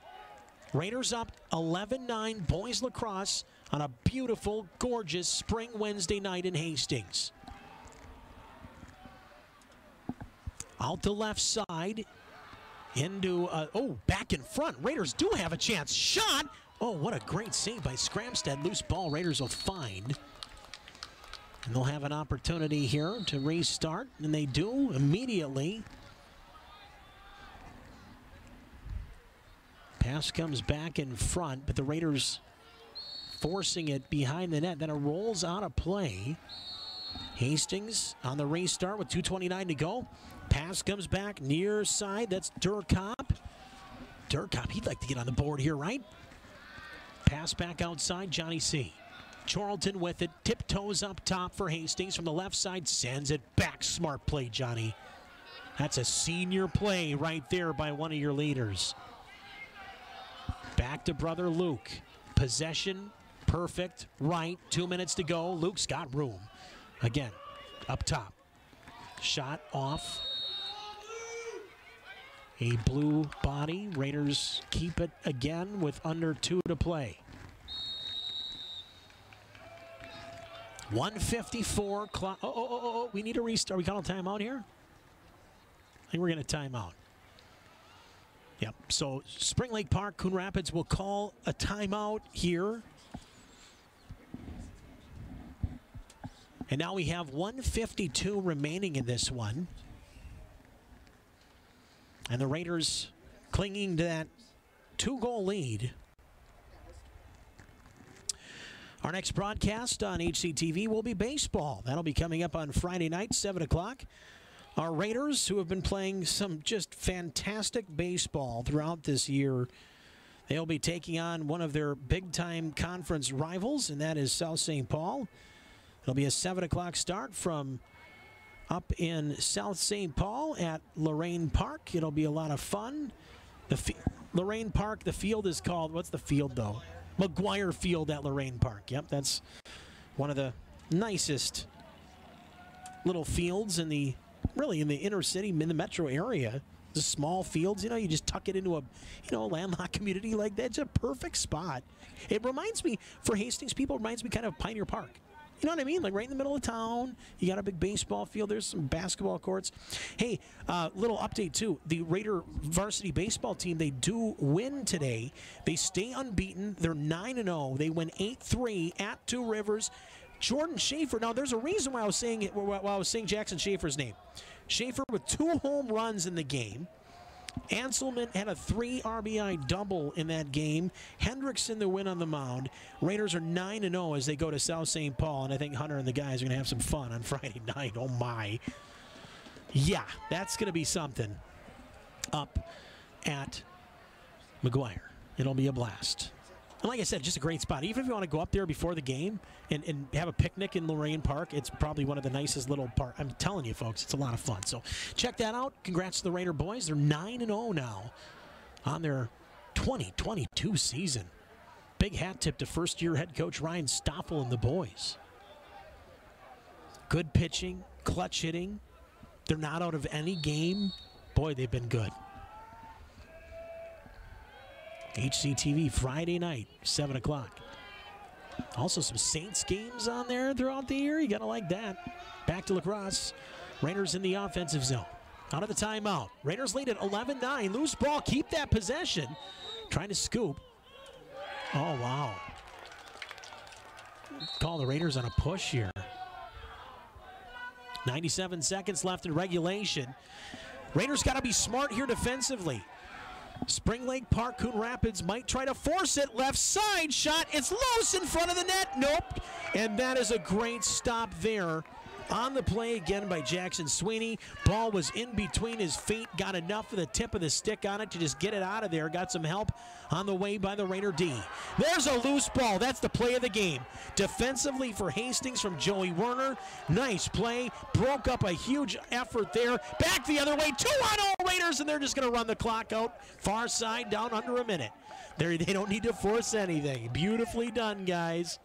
Raiders up 11-9, boys lacrosse on a beautiful, gorgeous spring Wednesday night in Hastings. Out the left side. Into, back in front. Raiders do have a chance. Shot! Oh, what a great save by Scramstead. Loose ball, Raiders will find. And they'll have an opportunity here to restart, and they do immediately. Pass comes back in front, but the Raiders forcing it behind the net. Then it rolls out of play. Hastings on the restart with 2:29 to go. Pass comes back near side. That's Durkop. Durkop, he'd like to get on the board here, right? Pass back outside, Johnny C. Charlton with it. Tiptoes up top for Hastings from the left side. Sends it back. Smart play, Johnny. That's a senior play right there by one of your leaders. Back to brother Luke. Possession, perfect, right. 2 minutes to go. Luke's got room. Again, up top. Shot off. A blue body. Raiders keep it again with under 2 to play. 1:54 clock. Oh, we need a restart. We call a timeout here? I think we're going to timeout. Yep, so Spring Lake Park, Coon Rapids will call a timeout here. And now we have 1:52 remaining in this one. And the Raiders clinging to that 2-goal lead. Our next broadcast on HCTV will be baseball. That'll be coming up on Friday night, 7 o'clock. Our Raiders, who have been playing some just fantastic baseball throughout this year, they'll be taking on one of their big-time conference rivals, and that is South St. Paul. It'll be a 7 o'clock start from up in South St. Paul at Lorraine Park. It'll be a lot of fun. Lorraine Park, the field is called, what's the field though? McGuire Field at Lorraine Park. Yep, that's one of the nicest little fields in the, really in the inner city, in the metro area. The small fields, you just tuck it into a, landlocked community like that. It's a perfect spot. It reminds me, for Hastings people, it reminds me kind of Pioneer Park. You know what I mean? Like right in the middle of town. You got a big baseball field. There's some basketball courts. Hey, little update too. The Raider varsity baseball team, they do win today. They stay unbeaten. They're 9-0. They win 8-3 at Two Rivers. Jordan Schaefer. Now, there's a reason why I was saying it. While I was saying Jackson Schaefer's name. Schaefer with 2 home runs in the game. Anselman had a 3 RBI double in that game. Hendrickson the win on the mound. Raiders are 9-0 as they go to South St. Paul, and I think Hunter and the guys are going to have some fun on Friday night. Oh, my. Yeah, that's going to be something up at McGuire. It'll be a blast. And like I said, just a great spot. Even if you want to go up there before the game and have a picnic in Lorraine Park, it's probably one of the nicest little parks. I'm telling you, folks, it's a lot of fun. So check that out. Congrats to the Raider boys. They're 9-0 now on their 2022 season. Big hat tip to first-year head coach Ryan Stoffel and the boys. Good pitching, clutch hitting. They're not out of any game. Boy, they've been good. HCTV Friday night, 7 o'clock. Also some Saints games on there throughout the year. You got to like that. Back to Lacrosse. Raiders in the offensive zone. Out of the timeout. Raiders lead at 11-9. Loose ball. Keep that possession. Trying to scoop. Oh, wow. Call the Raiders on a push here. 97 seconds left in regulation. Raiders got to be smart here defensively. Spring Lake Park, Coon Rapids might try to force it. Left side shot. It's loose in front of the net. Nope. And that is a great stop there. On the play again by Jackson Sweeney. Ball was in between his feet. Got enough of the tip of the stick on it to just get it out of there. Got some help on the way by the Raider D. There's a loose ball. That's the play of the game. Defensively for Hastings from Joey Werner. Nice play. Broke up a huge effort there. Back the other way. 2-on-0 Raiders, and they're just going to run the clock out. Far side down under a minute. They don't need to force anything. Beautifully done, guys.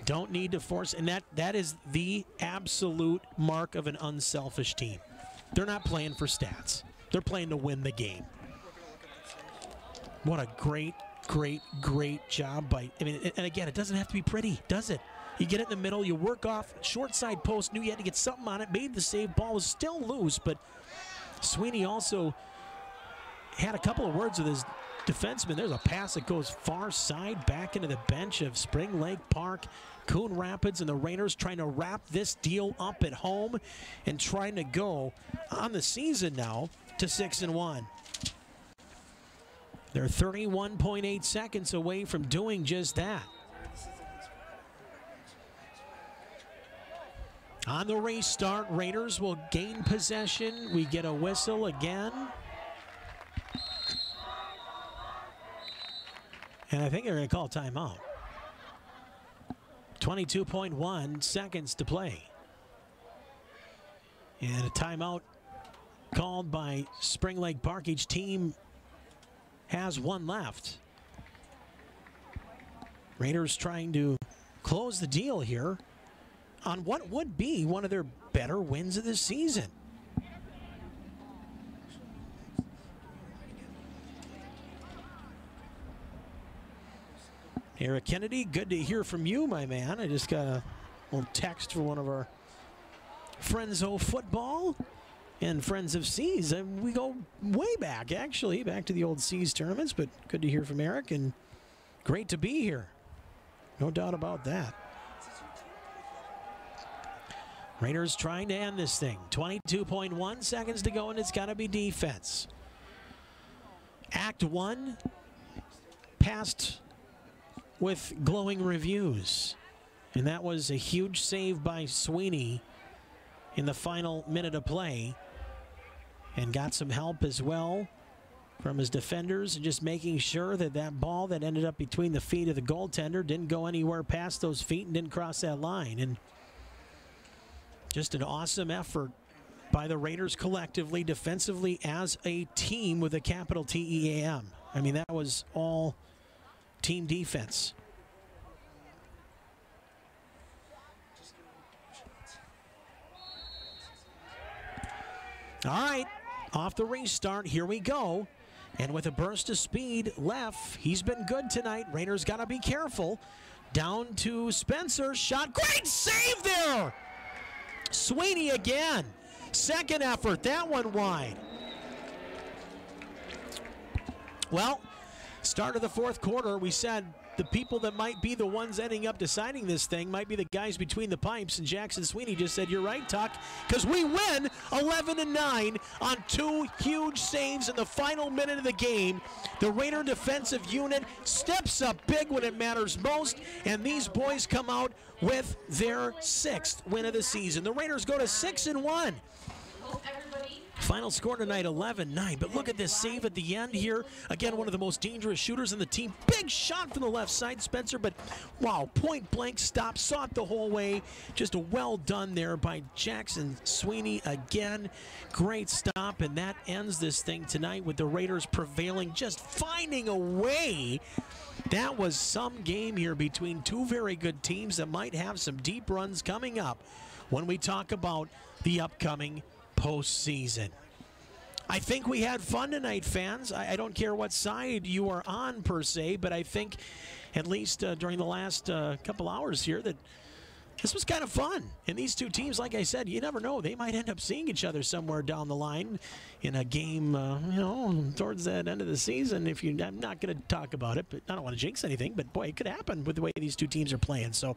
Don't need to force, and that is the absolute mark of an unselfish team. They're not playing for stats. They're playing to win the game. What a great, great, great job by, I mean, and again, it doesn't have to be pretty, does it? You get it in the middle, you work off, short side post, knew you had to get something on it, made the save, ball was still loose, but Sweeney also had a couple of words with his defenseman. There's a pass that goes far side back into the bench of Spring Lake Park. Coon Rapids and the Raiders trying to wrap this deal up at home and trying to go on the season now to 6-1. They're 31.8 seconds away from doing just that. On the restart, Raiders will gain possession. We get a whistle again. And I think they're going to call timeout. 22.1 seconds to play. And a timeout called by Spring Lake Park. Each team has one left. Raiders trying to close the deal here on what would be one of their better wins of the season. Eric Kennedy, good to hear from you, my man. I just got a little text from one of our friends of football and friends of C's. And we go way back, actually, back to the old C's tournaments, but good to hear from Eric, and great to be here. No doubt about that. Raiders trying to end this thing. 22.1 seconds to go, and it's got to be defense. Act 1 passed with glowing reviews. And that was a huge save by Sweeney in the final minute of play. And got some help as well from his defenders, and just making sure that that ball that ended up between the feet of the goaltender didn't go anywhere past those feet and didn't cross that line. And just an awesome effort by the Raiders collectively, defensively, as a team with a capital T-E-A-M. I mean, that was all team defense. All right, off the restart, here we go. And with a burst of speed, Leff, he's been good tonight. Raiders got to be careful. Down to Spencer. Shot. Great save there. Sweeney again. Second effort. That one wide. Well, start of the fourth quarter, we said the people that might be the ones ending up deciding this thing might be the guys between the pipes, and Jackson Sweeney just said, you're right, Tuck, because we win 11-9 on 2 huge saves in the final minute of the game. The Raider defensive unit steps up big when it matters most, and these boys come out with their 6th win of the season. The Raiders go to 6-1. Final score tonight, 11-9. But look at this save at the end here. Again, one of the most dangerous shooters in the team. Big shot from the left side, Spencer. But, wow, point-blank stop. Saw it the whole way. Just a well done there by Jackson Sweeney again. Great stop. And that ends this thing tonight with the Raiders prevailing, just finding a way. That was some game here between two very good teams that might have some deep runs coming up when we talk about the upcoming postseason. I think we had fun tonight, fans. I don't care what side you are on per se, but I think at least during the last couple hours here that this was kind of fun. And these two teams, like I said, you never know. They might end up seeing each other somewhere down the line in a game, towards that end of the season. I'm not going to talk about it, but I don't want to jinx anything. But, boy, it could happen with the way these two teams are playing. So,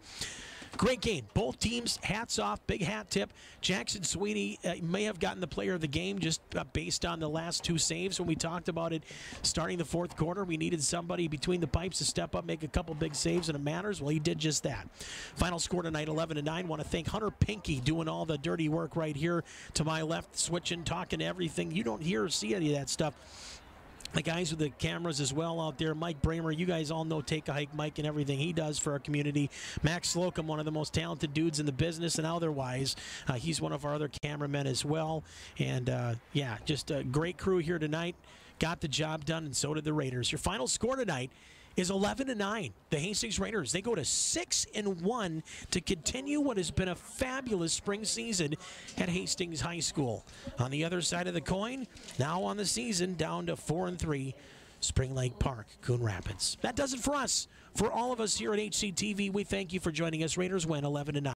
great game. Both teams, hats off, big hat tip. Jackson Sweeney may have gotten the player of the game just based on the last 2 saves. When we talked about it starting the fourth quarter, we needed somebody between the pipes to step up, make a couple big saves, and it matters. Well, he did just that. Final score tonight, 11-9. Want to thank Hunter Pinky doing all the dirty work right here to my left, switching, talking everything. You don't hear or see any of that stuff. The guys with the cameras as well out there. Mike Bramer, you guys all know Take a Hike Mike and everything he does for our community. Max Slocum, one of the most talented dudes in the business and otherwise. He's one of our other cameramen as well. And, yeah, just a great crew here tonight. Got the job done, and so did the Raiders. Your final score tonight is 11-9. The Hastings Raiders, they go to 6-1 to continue what has been a fabulous spring season at Hastings High School. On the other side of the coin, now on the season, down to 4-3, Spring Lake Park, Coon Rapids. That does it for us. For all of us here at HCTV, we thank you for joining us. Raiders win 11-9.